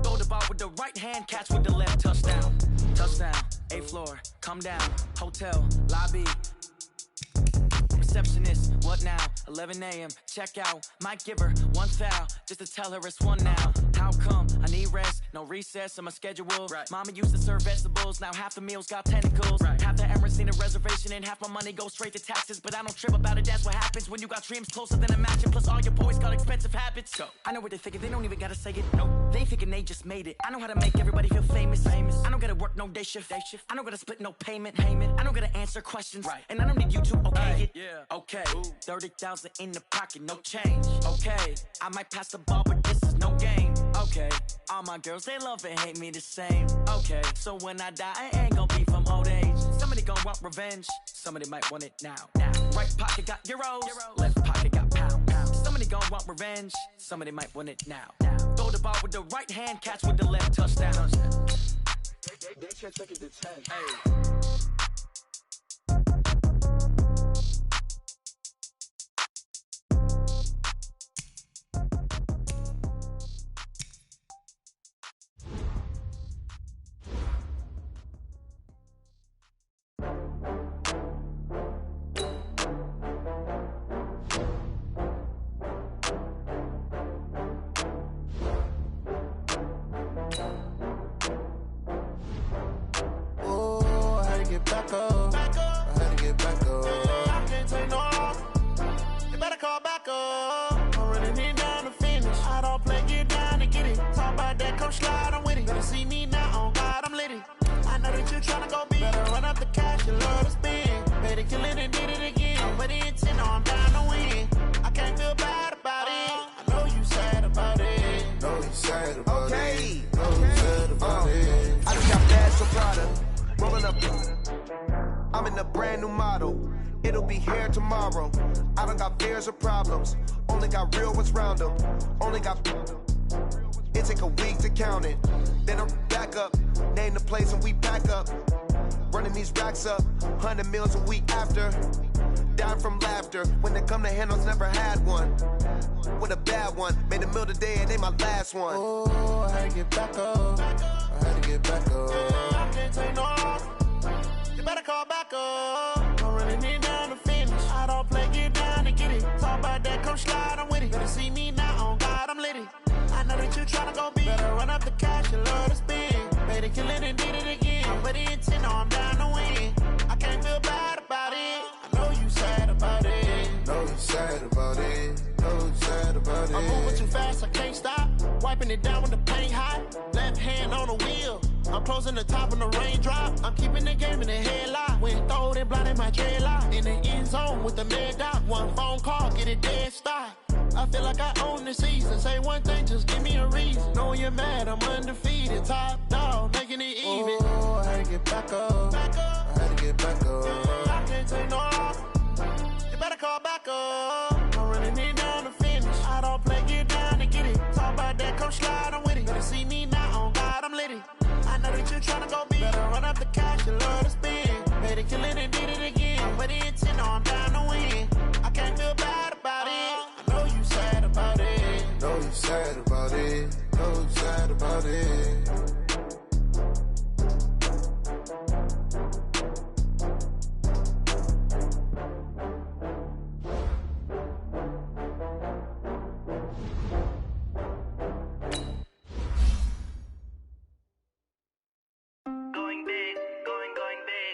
Throw the ball with the right hand, catch with the left, touchdown. Touchdown, 8th floor, come down, hotel, lobby. Receptionist, what now? 11 a.m., check out. Might give her one foul, just to tell her it's one now. How come? I need rest, no recess in my schedule. Mama used to serve vegetables, now half the meals got tentacles. Half the Emirates need a reservation and half my money goes straight to taxes. But I don't trip about it, that's what happens when you got dreams closer than a matching. Plus all your boys got expensive habits. I know what they're thinking, they don't even gotta say it. No, they thinking they just made it. I know how to make everybody feel famous. I don't gotta work no day shift. I don't gotta split no payment. I don't gotta answer questions. And I don't need you to okay it. Okay, 30,000 in the pocket, no change. Okay, I might pass the ball, but this is no game. Okay, all my girls, they love and hate me the same. Okay, so when I die, I ain't gon' be from old age. Somebody gon' want revenge, somebody might want it now. Right pocket got euros, left pocket got pound. Somebody gon' want revenge, somebody might want it now. Throw the ball with the right hand, catch with the left, touchdown. They can't take it to 10. Hey. Back up. I had to get back up. I can't take no loss. You better call back up. I'm running it down to finish. I don't play, get down to get it. Talk about that, come slide, I'm with it. Better see me now, on God, I'm litty. I know that you tryna go big. Better run up the cash, you love to spend. Better kill it and did it again. I'm with the intent, no, I'm down to win. I can't feel bad about it. I know you sad about it. Know you sad about it. Know you sad about it. I just got bags from Prada. Rolling up, I'm in a brand new model. It'll be here tomorrow. I don't got fears or problems. Only got real ones round them. Only got. It take a week to count it. Then I'm back up. Name the place and we pack up. Running these racks up. 100 meals a week after. Down from laughter. When they come to handles, never had one. With a bad one. Made a meal today and they my last one. Oh, I had to get back up. I had to get back up. I can't take no loss. You better call back up. I'm running it down to finish. I don't play, get down to get it. Talk about that, come slide, I'm with it. Better see me now, on God, I'm litty. I know that you tryna go big. Better run up the cash, you love to spend. Better kill it and did it again. I'm with the intent, no, I'm down to win. I can't feel bad about it. I know you sad about it. Know you sad about it. Know you sad about it. I'm moving too fast, I can't stop. Wiping it down with the paint hot. Left hand on the wheel. I'm closing the top when the raindrop. I'm keeping the game in the headlock. When throwed and blinded my dreadlock. In the end zone with the mad dot. One phone call, get it dead stop. I feel like I own the season. Say one thing, just give me a reason. Knowing you're mad, I'm undefeated. Top dog, making it even. Oh, I had to get back up. I had to get back up. I can't take no loss. You better call back up. I'm running it down to finish. I don't play, get down to get it. Talk about that, come slide, I'm with it. Better see me now, on God, I'm litty. I know that you tryna go big. Better run up the cash, you love to spend. Better kill it and did it again. I'm with the intent, no, I'm down to win. I can't feel bad about it. I know you sad about it. Know you sad about it. Know you sad about it. Going big, going big.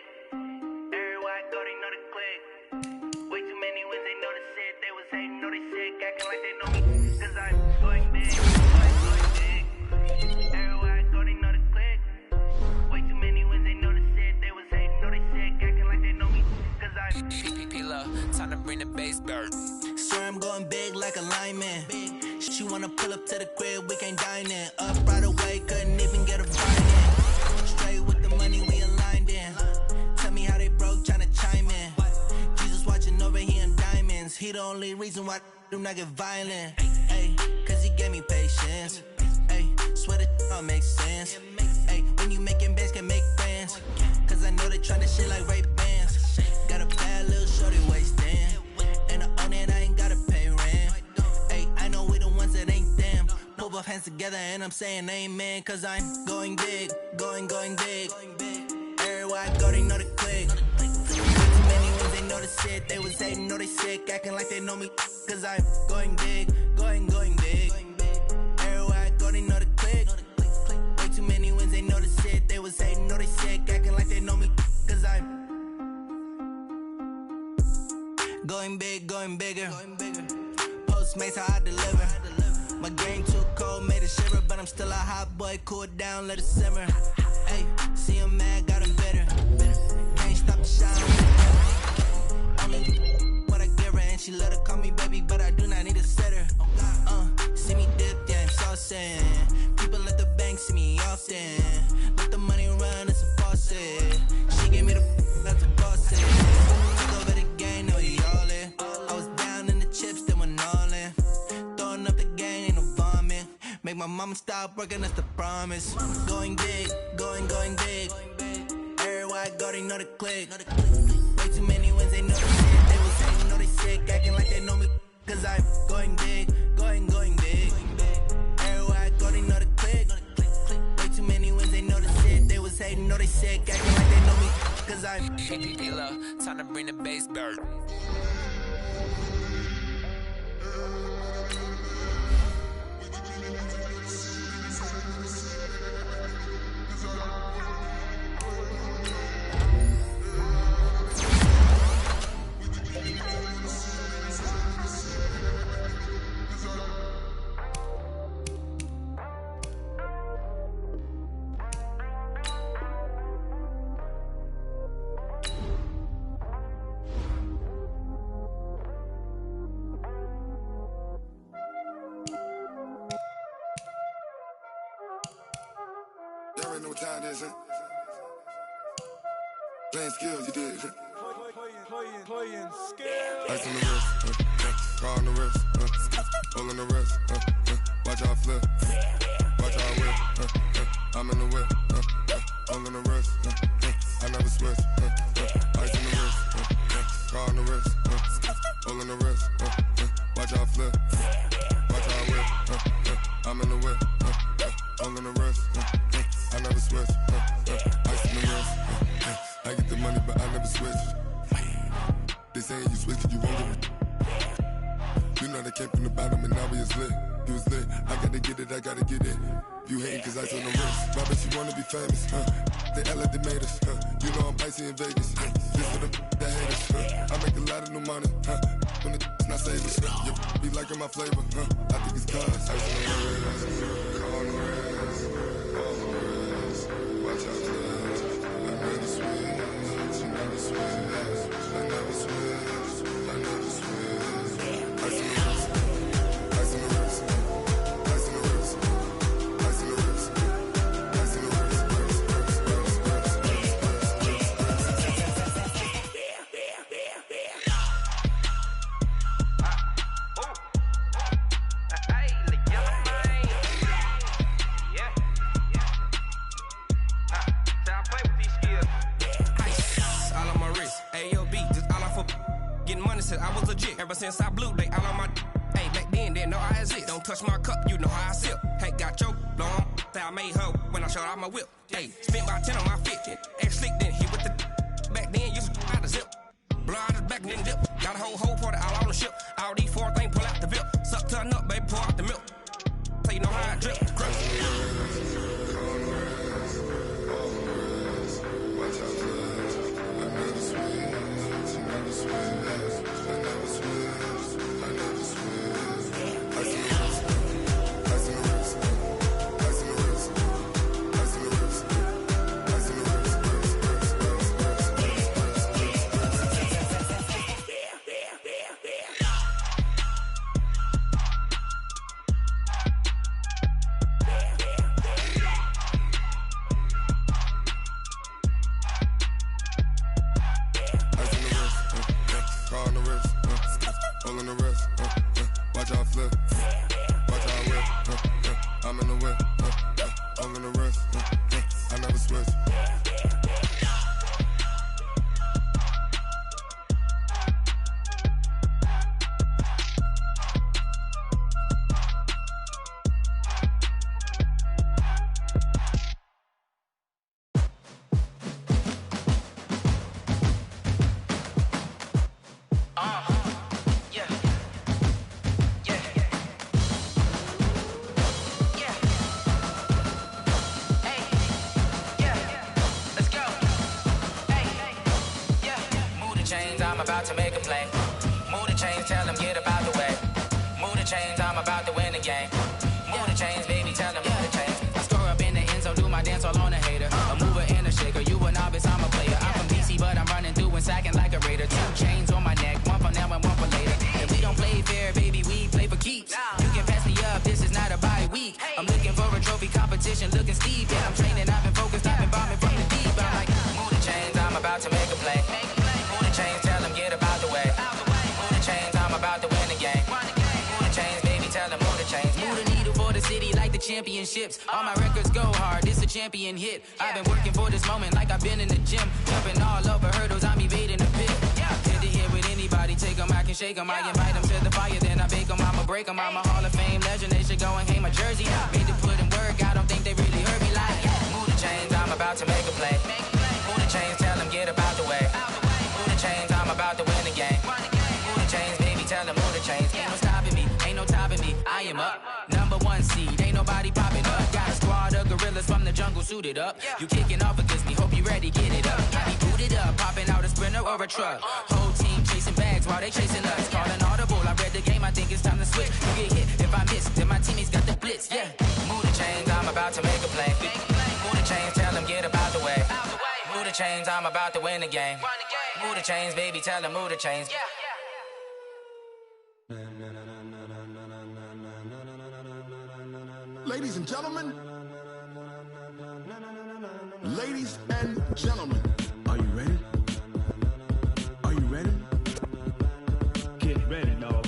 time to bring the bass bird. Swear I'm going big like a lineman. She wanna pull up to the crib, we can't dine in. Up right away, couldn't even get a fine in. Straight with the money, we aligned in. Tell me how they broke, tryna chime in. Jesus watching over here in diamonds. He the only reason why I do not get violent. Ay, cause he gave me patience. Ay, swear that all makes sense. Ay, when you making bands, can make friends. Cause I know they tryna shit like Ray-Bans. Got a bad little shorty wasting. And I own it, I ain't gotta pay rent. Ay, I know we the ones that ain't them. Pull both hands together and I'm saying amen. Cause I'm going big, going big. Everywhere I go, they know the click. Too many ones, they know the shit. They was hating, know they sick, acting like they know me. Cause I'm going big, going big. Everywhere I go, they know the click. Way too many wins, they know the shit. They was hating, know they sick, acting like they know me. Cause I'm going big, going bigger. Postmates, how I deliver. My game too cold, made it shiver. But I'm still a hot boy, cool it down, let it simmer. Hey, see him mad, got him bitter. Can't stop the shine. Only what I give her, and she let her call me baby, but I do not need a sitter. See me dip, yeah, I'm saucing. People at the bank see me often. Let the money run, it's a faucet. She gave me the that's a faucet. Took over the game, now we all in. I was down in the chips, they went all in. Throwing up the gang, ain't no vomit. Make my mama stop working, that's the promise. Going big, going big. Everywhere I go, they know the click. Way too many wins, they know the shit. They was hating, know they sick, acting like they know me. Cause I'm going big, going big. Everywhere I go, they know the click. Way too many wins, they know the shit. They was hating, know they sick, acting like they know me. Cause I'm PPP, time to bring the bass bird. Y'all already know what time it is, huh? Playing skills, you did. Playing skills. Ice on the wrist, car on the wrist, hole in the wrist, watch how I flip, watch how I whip, I'm in the whip, hole in the wrist, I never switch, ice on the wrist, car on the wrist, hole in the wrist, watch how I flip, watch how I whip, I'm in the whip, hole in the wrist, I never switch, ice on the wrist, I get the money but I never switch. They saying you switch 'cause you won't get it. You know they came from the bottom and now we is lit. You was lit, I gotta get it, I gotta get it. You hating 'cause ice on the wrist. Why bet you wanna be famous, They act like they made us, You know I'm icy in Vegas, This for the that hate us, I make a lot of new money, When the not savers, You be liking my flavor, I think it's cause ice on the wrist, car on the wrist, all the wrist. Watch out for this, I never switch, you never switch. I never switch, I never switch. Ice in the wrist, ice in the wrist, ice in the wrist, ice in the wrist, ice in the wrist, I was legit ever since I blew they all on my hey back then didn't know I exist. Don't touch my cup, you know how I sip. Hey, got your long that I made her when I showed out my whip. Hey, spent about 10 on my fit. X slick then hit with the back then used to out the zip. Blow out his back and then dip. Got a whole party all on the ship. All these four things pull out the VIP. Suck turn up, baby, pour out the milk. So you know how I drip. about to make a play. Move the chains, tell them get about the way. Move the chains, I'm about to win the game. Move the chains, baby, tell them move the chains. I score up in the end zone, do my dance all on a hater. A mover and a shaker, you a novice, I'm a player. I'm from DC, but I'm running through and sacking like a raider. 2 chains on my neck, one for now and one for later. And we don't play fair, baby, we play for keeps. You can pass me up, this is not a bye week. I'm looking for a trophy competition, looking steep. Yeah, I'm training, I've been focused, I've been bombing from the deep. I'm like, move the chains, I'm about to make a play. Move the chains, tell them get about the way. Move the chains, I'm about to win the game. Move the chains, baby, tell them move the chains. Move the needle for the city like the championships. All my records go hard, this a champion hit. I've been working for this moment like I've been in the gym. Jumping all over hurdles, I'm evading the pit. Head to head with anybody, take them, I can shake them. I invite them to the fire, then I bake them, I'ma break them. I'm a Hall of Fame legend, they should go and hang my jersey. Made to put in work, I don't think they really heard me like, move the chains, I'm about to make a play. Move the chains, tell them get about the way. Move the chains, I'm about to win the game. Move the chains, baby, tell them move the chains. Ain't no stopping me, ain't no topping me, I am up. Number 1 seed, ain't nobody popping up. Got a squad of gorillas from the jungle suited up. You kicking off against me, hope you ready, get it up. I be booted up, popping out a sprinter or a truck. Whole team chasing bags while they chasing us. Calling audible, I read the game, I think it's time to switch. You get hit, if I miss, then my teammates got the blitz, yeah. Move the chains, I'm about to make a play. Move the chains, tell them get about the way. Move the chains, I'm about to win the game. Move the chains, baby, tell them move the chains. Ladies and gentlemen, ladies and gentlemen, are you ready? Are you ready? Get ready, dog.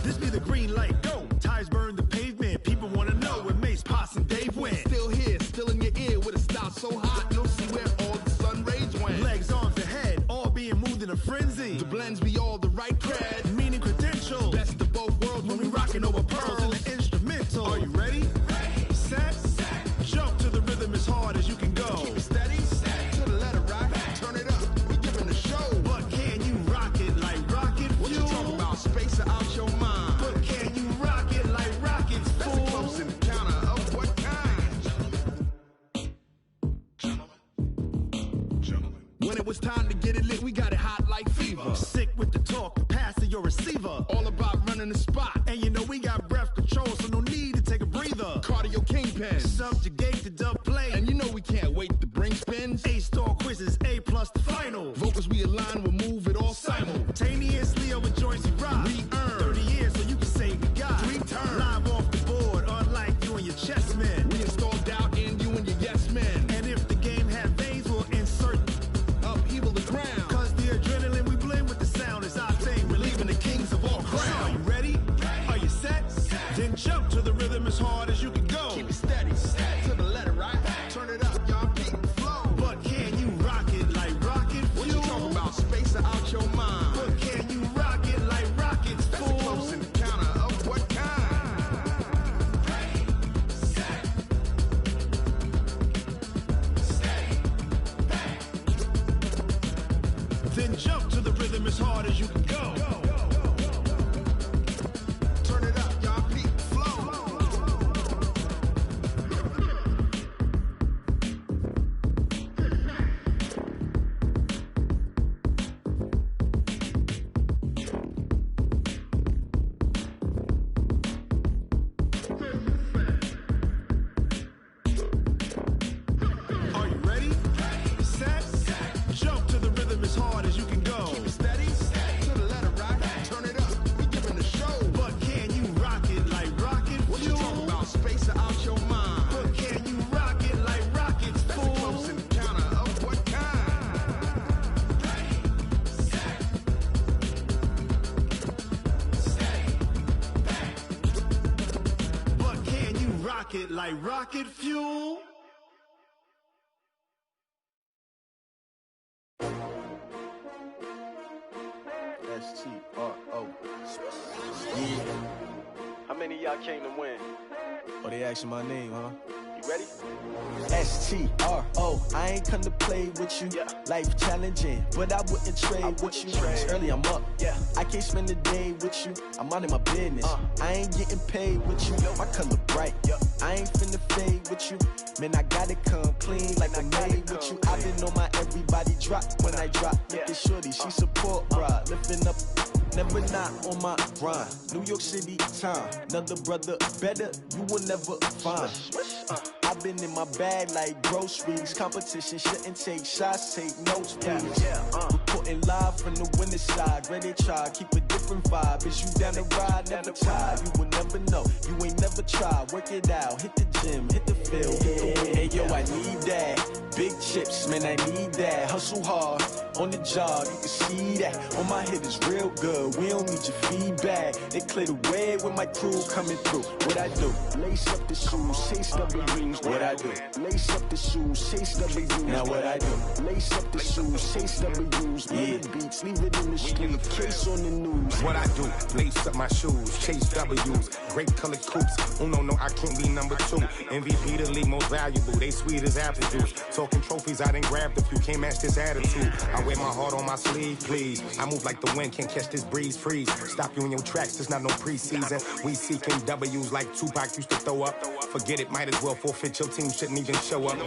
This be the green light, go. Tires burn the pavement. People wanna know where Mace, Poss, and Dave went. Still here, still in your ear with a style so hot, you'll see where all the sun rays went. Legs, arms, and head, all being moved in a frenzy. The blends be all the right cred, meaning credentials. best of both worlds when we rockin' over pearls in the instrumental. Are you ready? Set, jump to the rhythm as hard as you can go. Keep it steady, to the letter right, turn it up, we giving the show. But can you rock it like rocket fuel? What you talking about, space or out your mind? But can you rock it like rockets, That's fool? a close encounter of what kind? When it was time to get it lit, we got it hot like fever. Sick with the talk, pass to your receiver. All about running the spot. And you know we got breath control, so no need to take a breather. Cardio kingpin. Subjugate the dub play. And you know we can't wait to bring spins. A-star quizzes, A+ the final. Vocals we align, we'll move it all Simultaneously over joints we rock. We earn 30 years, so you can say we got 3 turns. live off the board, unlike you and your chess men. We install doubt in you and your yes men. And if the game had veins, we'll insert Upheaval the ground. Cause the adrenaline we blend with the sound is our thing, relieving the kings of all crowns. So are you ready? Are you set? Then jump to the rhythm as hard as you can go. Keep it steady, to the letter right. Turn it up, y'all peak the flow. But can you rock it like rocket fuel? What you talking about, space or out your mind? But can you rock it like rockets, That's fool? a close encounter of what kind? Then jump to the rhythm as hard as you can go. Turn it up, y'all peak the flow. Are you ready? Set, jump to the rhythm as hard as you can go. Keep it steady, to the letter right. Turn it up, we giving the show. But can you rock it like rocket What you fuel? talking about, space or out your mind? But can you rock it like rockets, That's a fool? close encounter of what kind? But can you rock it like rocket fuel? S-T-R-O. How many of y'all came to win? Oh, they asking my name, huh? You ready? STRO, I ain't come to play with you. Life challenging, but I wouldn't trade with you. It's early, I'm up. I can't spend the day with you. I'm out of my business. I ain't getting paid with you. My color bright. I ain't finna fade with you. Man, I gotta come clean like I'm made with you. I've been on my everybody drop when I drop. Look at shorty, she support, bruh. Lifting up. Never not on my grind. New York City time. Another brother better, you will never find. I've been in my bag like groceries. Competition shouldn't take shots, take notes, please. Reporting live from the winning side. Ready to try, keep a different vibe. Is you down the ride? Never tired. You will never know. You ain't never tried. Work it out. Hit the gym, hit the field, hit the wind. Hey yo, I need that. Big chips, man, I need that. Hustle hard on the job, you can see that. On my head is real good. We don't need your feedback. They clear the way with my crew coming through. What I do? Lace up the shoes, chase W's. What I do? Lace up the shoes, chase W's. Now what I do? Lace up the shoes, chase W's. Yeah, beats, leave it in the street. Case on the news. What I do? Lace up my shoes, chase W's. Great colored coops. Oh no, I can't be number 2. MVP the league most valuable. They sweet as apple juice. Talking trophies, I done grabbed a few. Can't match this attitude. I wear my heart on my sleeve, please. I move like the wind, can't catch this breeze, freeze. Stop you in your tracks, there's not no preseason. We seeking W's like Tupac used to throw up. Forget it, might as well forfeit. Your team shouldn't even show up.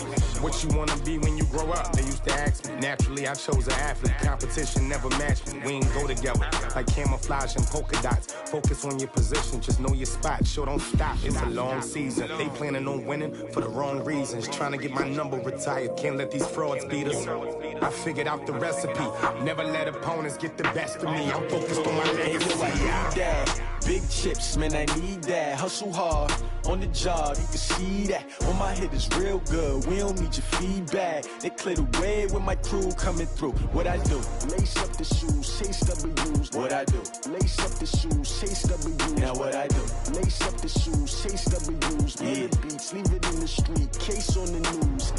What you wanna be when you grow up? They used to ask me. Naturally, I chose an athlete. Competition never matched me. We ain't go together like camouflage and polka dots. Focus on your position, just know your spot. Sure, don't stop. It's a long season. They planning on winning for the wrong reasons. Trying to get my number retired. Can't let these frauds beat us. I figured out the recipe. Never let opponents get the best of me. I'm focused on my legacy. Big chips, man, I need that. Hustle hard on the job, you can see that. On my head is real good. We don't need your feedback. They clear the way with my crew coming through. What I do? Lace up the shoes, chase W's. What I do? Lace up the shoes, chase W's. Now what I do? Lace up the shoes, chase W's. Yeah, beats, leave it in the street. Case on the news.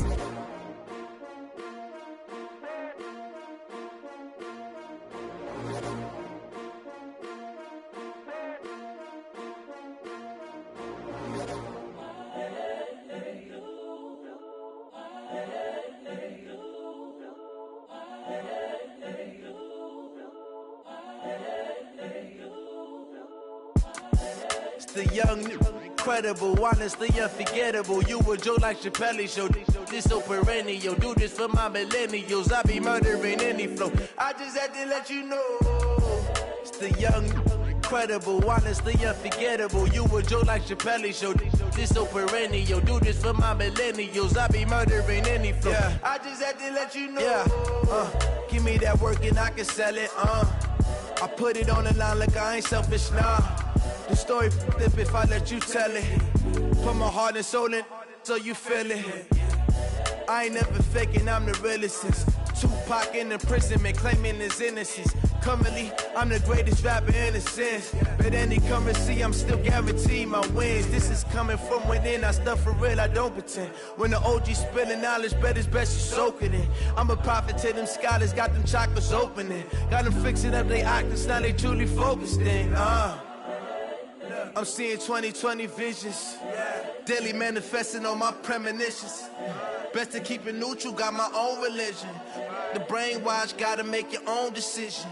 The young, incredible, honestly unforgettable. You a Joe like Chappelle show. This so perennial. Do this for my millennials. I be murdering any flow. I just had to let you know. It's the young, incredible, honestly unforgettable. You a Joe like Chappelle show. This so perennial. Do this for my millennials. I be murdering any flow. I just had to let you know. Give me that work and I can sell it. I put it on the line like I ain't selfish now. The story flip if I let you tell it. Put my heart and soul in so you feel it. I ain't never faking, I'm the realest since Tupac in imprisonment, claiming his innocence. Currently, I'm the greatest rapper in a sense. But any currency, I'm still guaranteed my wins. This is coming from within, I stuff for real, I don't pretend. When the OG spilling knowledge, bet it's best you soak it in. I'm a prophet to them scholars, got them chakras opening. Got them fixing up they octaves, now they truly focused in. I'm seeing 2020 visions. Daily manifesting on my premonitions. Best to keep it neutral, got my own religion. The brainwash, gotta make your own decision.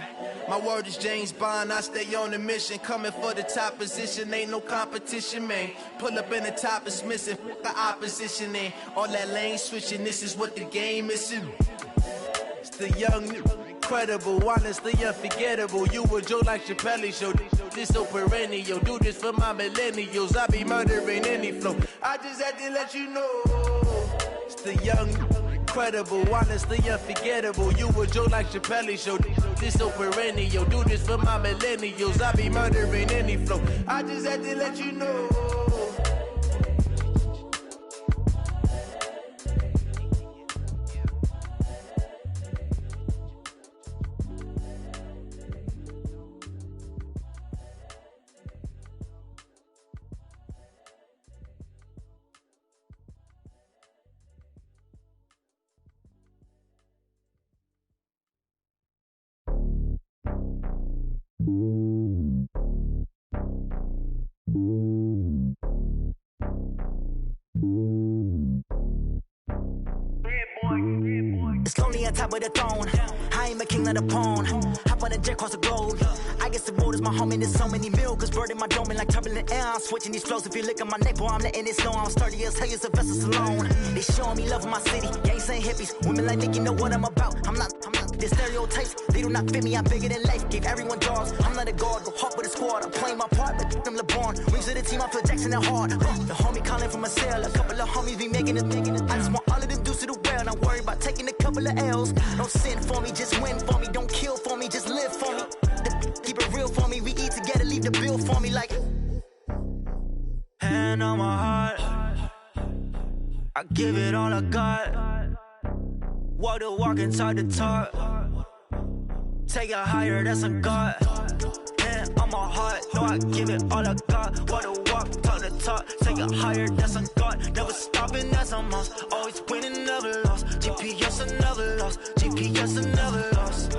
My word is James Bond, I stay on a mission. Coming for the top position, ain't no competition, man. Pull up in the top, it's missing, the opposition in. All that lane switching, this is what the game is. It's the young, incredible, honestly unforgettable. You a Joe like Chappelle show. This so perennial. Do this for my millennials. I be murdering any flow. I just had to let you know. It's the young, incredible, honestly unforgettable. You a Joe like Chappelle show. This so perennial. Do this for my millennials. I be murdering any flow. I just had to let you know. It's lonely on top of the throne. I ain't a king of the pawn. Hop on a jet across the globe. I guess the world is my home and there's so many miracles burning my dome and like turbulent air. I'm switching these flows. If you look at my neck, boy, I'm letting it snow. I'm sturdy as hell, it's a vessel alone. They showing me love in my city. Gangs ain't hippies. Women like Nicky know what I'm about. I'm not. The stereotypes, they do not fit me. I'm bigger than life. Gave everyone jobs. I'm not a guard. Go hard with a squad. I'm playing my part, but them LeBron. Rings to the team. I feel Jackson and hard. The homie calling from a cell. A couple of homies be making it. I just want all of them dudes to the well. Not worry about taking a couple of L's. Don't sin for me, just win for me. Don't kill for me, just live for me. Keep it real for me. We eat together, leave the bill for me like. Hand on my heart, I give it all I got. Walk the walk and talk the talk. Take it higher, that's a God. Hand on my heart, no, I give it all I got. Walk the walk, talk the talk. Take it higher, that's a God. Never stopping, that's a must. Always winning, never lost. GPS, I never lost. GPS, I never lost.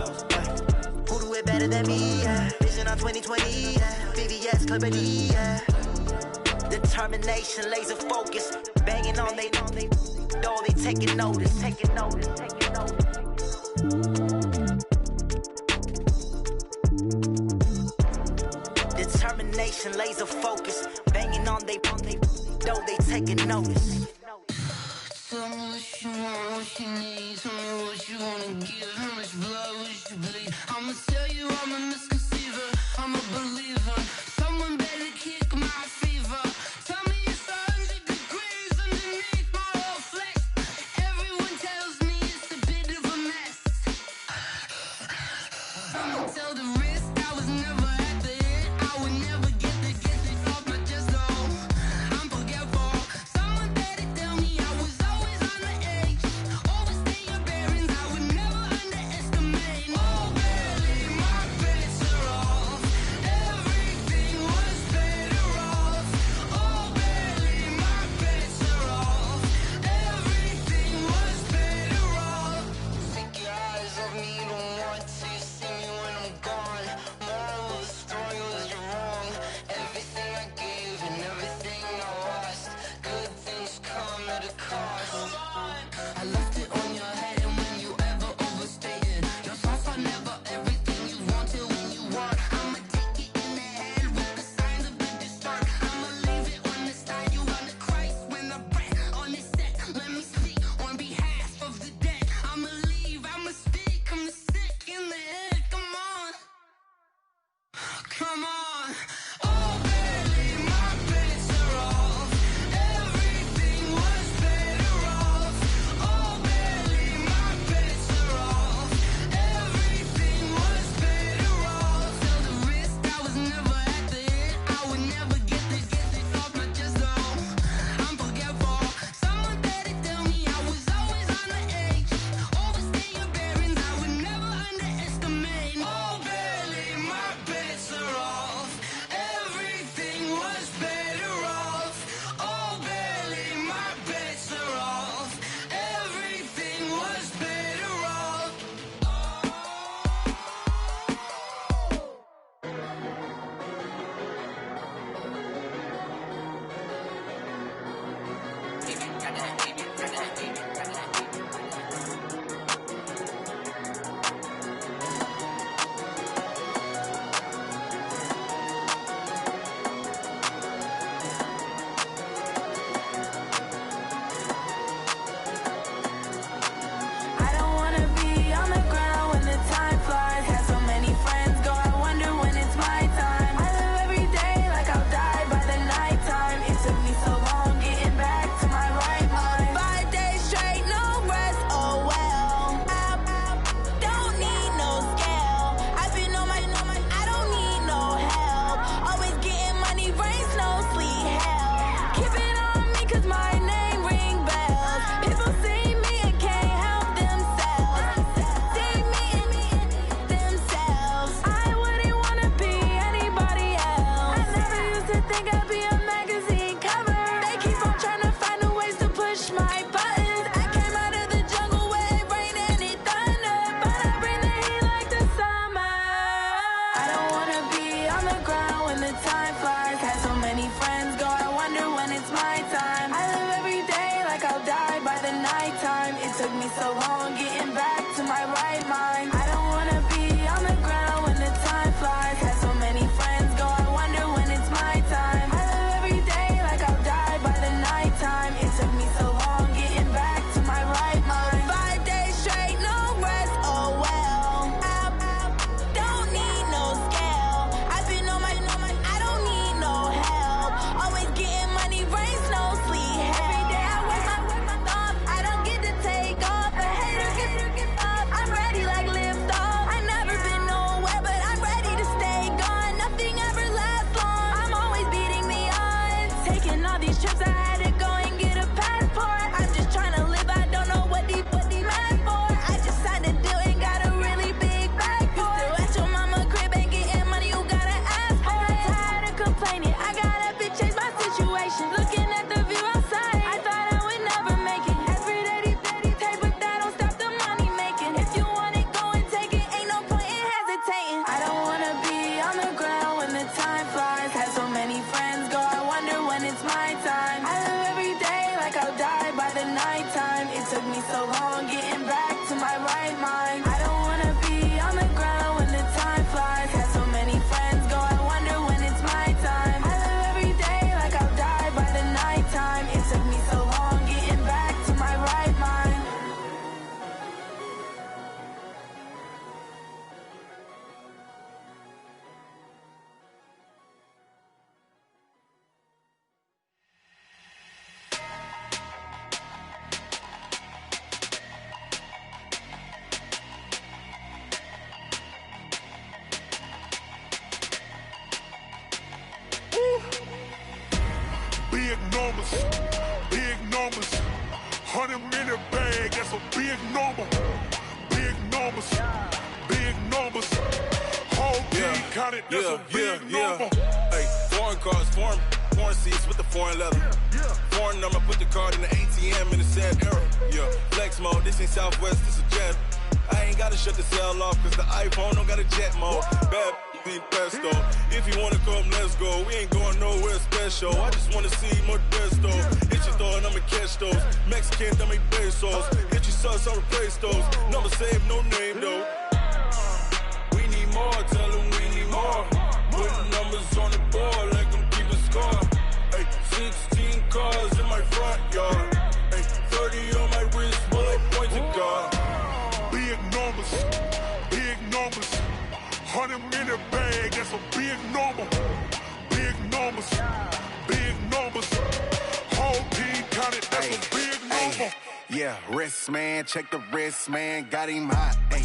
Who do it better than me? Yeah. Vision on 2020, yeah. VVS, Company, yeah. Determination, laser focus. Banging on they door, they taking notice. Taking notice, taking notice. Determination, laser focus. Banging on they door, they taking notice. Tell me what you want, what you need. Tell me what you wanna give. How much blood would you bleed? I'ma tell you I'm a misconceiver. I'm a believer. Someone better kick my fever. Tell me it's 100 degrees underneath my whole flesh. Everyone tells me it's a bit of a mess. I'ma tell the risk I was never at the end. I would never get it off my chest though. I'm forgetful. Someone better tell me I was always on the edge. Overstay your bearings, I would never underestimate. Oh, barely, my bets are off. Everything was better off. Oh, barely, my bets are off. Everything was better off. Take your eyes off me, don't want to see me when I'm gone. Moral of the story was you're wrong. Everything I gave and everything I lost. Good things come at a cost. I left it on your head and when you ever overstated your thoughts are never everything you wanted when you want. I'ma take it in the head with the signs of the distort. I'ma leave it on the side. You run the Christ when I breath on this set. Let me speak on behalf of the dead. I'ma leave, I'ma speak. I'm sick in the head. Come on, come on. Oh, barely, my bets are off. Everything was better off. Oh, barely, my bets are off. Everything was better off. Tell the risk I was never at the end. I would never get it off my chest though. I'm forgetful. Someone better tell me I was always on the edge. Overstay your bearings, I would never underestimate. Oh, barely, my bets are off. Everything was better off. Oh, barely, my bets are off. Everything was better off. I don't wanna be on the ground when the time flies. Had so many friends go, I wonder when it's my time. I live every day like I'll die by the nighttime. It took me so long getting back to my right mind. 5 days straight, no rest, oh well. I don't need no scale. I've been on my, I don't need no help. Always getting money, rains, no sleet, hell. Keep it on me cause my name ring bells. People see me and can't help themselves. See me and themselves. I wouldn't wanna be anybody else. I never used to think I'd be a magazine cover. They keep on trying to find new ways to push my buttons. I came out of the jungle where it rained and it thunder, but I bring the heat like the summer. I don't wanna be on the ground when the time flies. Had so many friends go, I wonder when it's my time. I live every day like I'll die by the nighttime. It took me so long getting back It took me so long getting back to my right mind. I don't wanna be on the ground when the time flies. Had so many friends go, I wonder when it's my time. I live every day like I'll die by the nighttime. It took me so long getting back to my right mind. Big numbers, big numbers. 100-minute bag, that's a big number. Big numbers, big numbers. Whole team counted, that's a big number. Hey, foreign cars, foreign seats with the foreign leather. Foreign number, put the card in the ATM in the sad era. Yeah, flex mode, this ain't Southwest, this is Jet. I ain't gotta shut the cell off, cause the iPhone don't got a jet mode. Bad be pesto. If you wanna come, let's go. We ain't going nowhere special. I just wanna see more Modesto. Hit your thought, I'ma catch those. Mexican, dame pesos. Hit your sauce, I'll replace those. Number save, no name though. We need more, tell them we need more. Putting numbers on the board like I'm keeping score. Hey, 16 cars in my front yard. Hey, 30 on my wrist, bullet point to God. Big numbers, big numbers. 100-minute bag, that's a big number. Big numbers, big numbers. Whole team counted, that's a big number. Yeah, wrist man, check the wrist man, got him hot. Ay,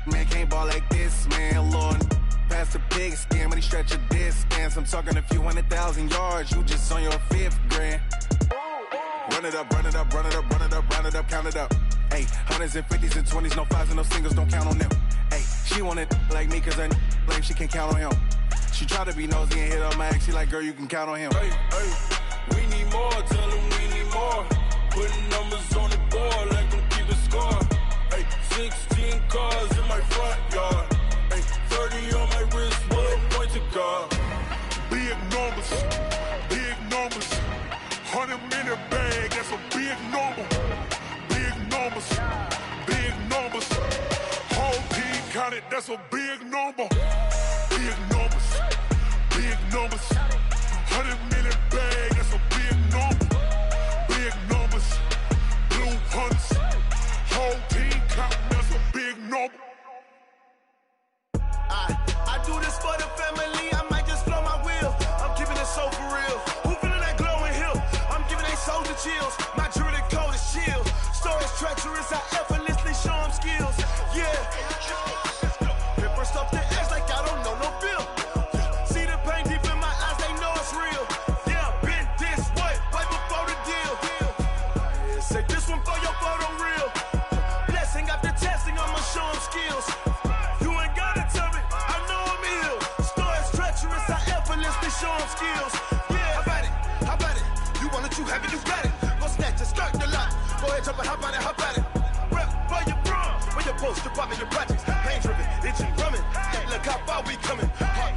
man can't ball like this, man. Lord, past the pig skin, but he stretch a distance. I'm talking a few 100,000 yards, you just on your 5th grand. Run it up, run it up, run it up, run it up, round it up, count it up. Ay, 100s and 50s and 20s, no 5s and no singles, don't count on them. Ay, she want it like me, cause her like she can count on him. She try to be nosy and hit up my ex, she like, girl, you can count on him. Hey, hey, we need more, tell them we need more. Putting numbers on the board like I'm keeping score. Hey, 16 cars in my front yard. Hey, 30 on my wrist, bullet point to God. Big numbers, big numbers. 100-minute bag, that's a big number. Big numbers, big numbers. Whole team counted, that's a big number. Big numbers, big numbers. 100-minute bag, that's a big number. Big numbers, blue hunts. Whole team counting, that's a big number. I do this for the family, I might just blow my wheel. I'm keeping it so for real. Who feeling that glowing hill? I'm giving they soldier chills. My jewelry code is chill. Stories treacherous, I effortlessly show them skills. Yeah. They burst up the edge like I don't know no feel. See the pain deep in my eyes, they know it's real. Yeah, been this way, right before the deal. Yeah, say this one for your photo reel. Blessing after testing, I'ma show them skills. You ain't gotta tell me, I know I'm ill. Stories treacherous, I effortlessly show them skills. Yeah, how about it? How about it? You want it, you have it, you got it. Go snatch it, skirt the lot. Go ahead, jump it, how about it, how about it? Rep for your bro, where your post, department, your projects. Pain driven, itching, drumming. Hey, look how far we coming. Heart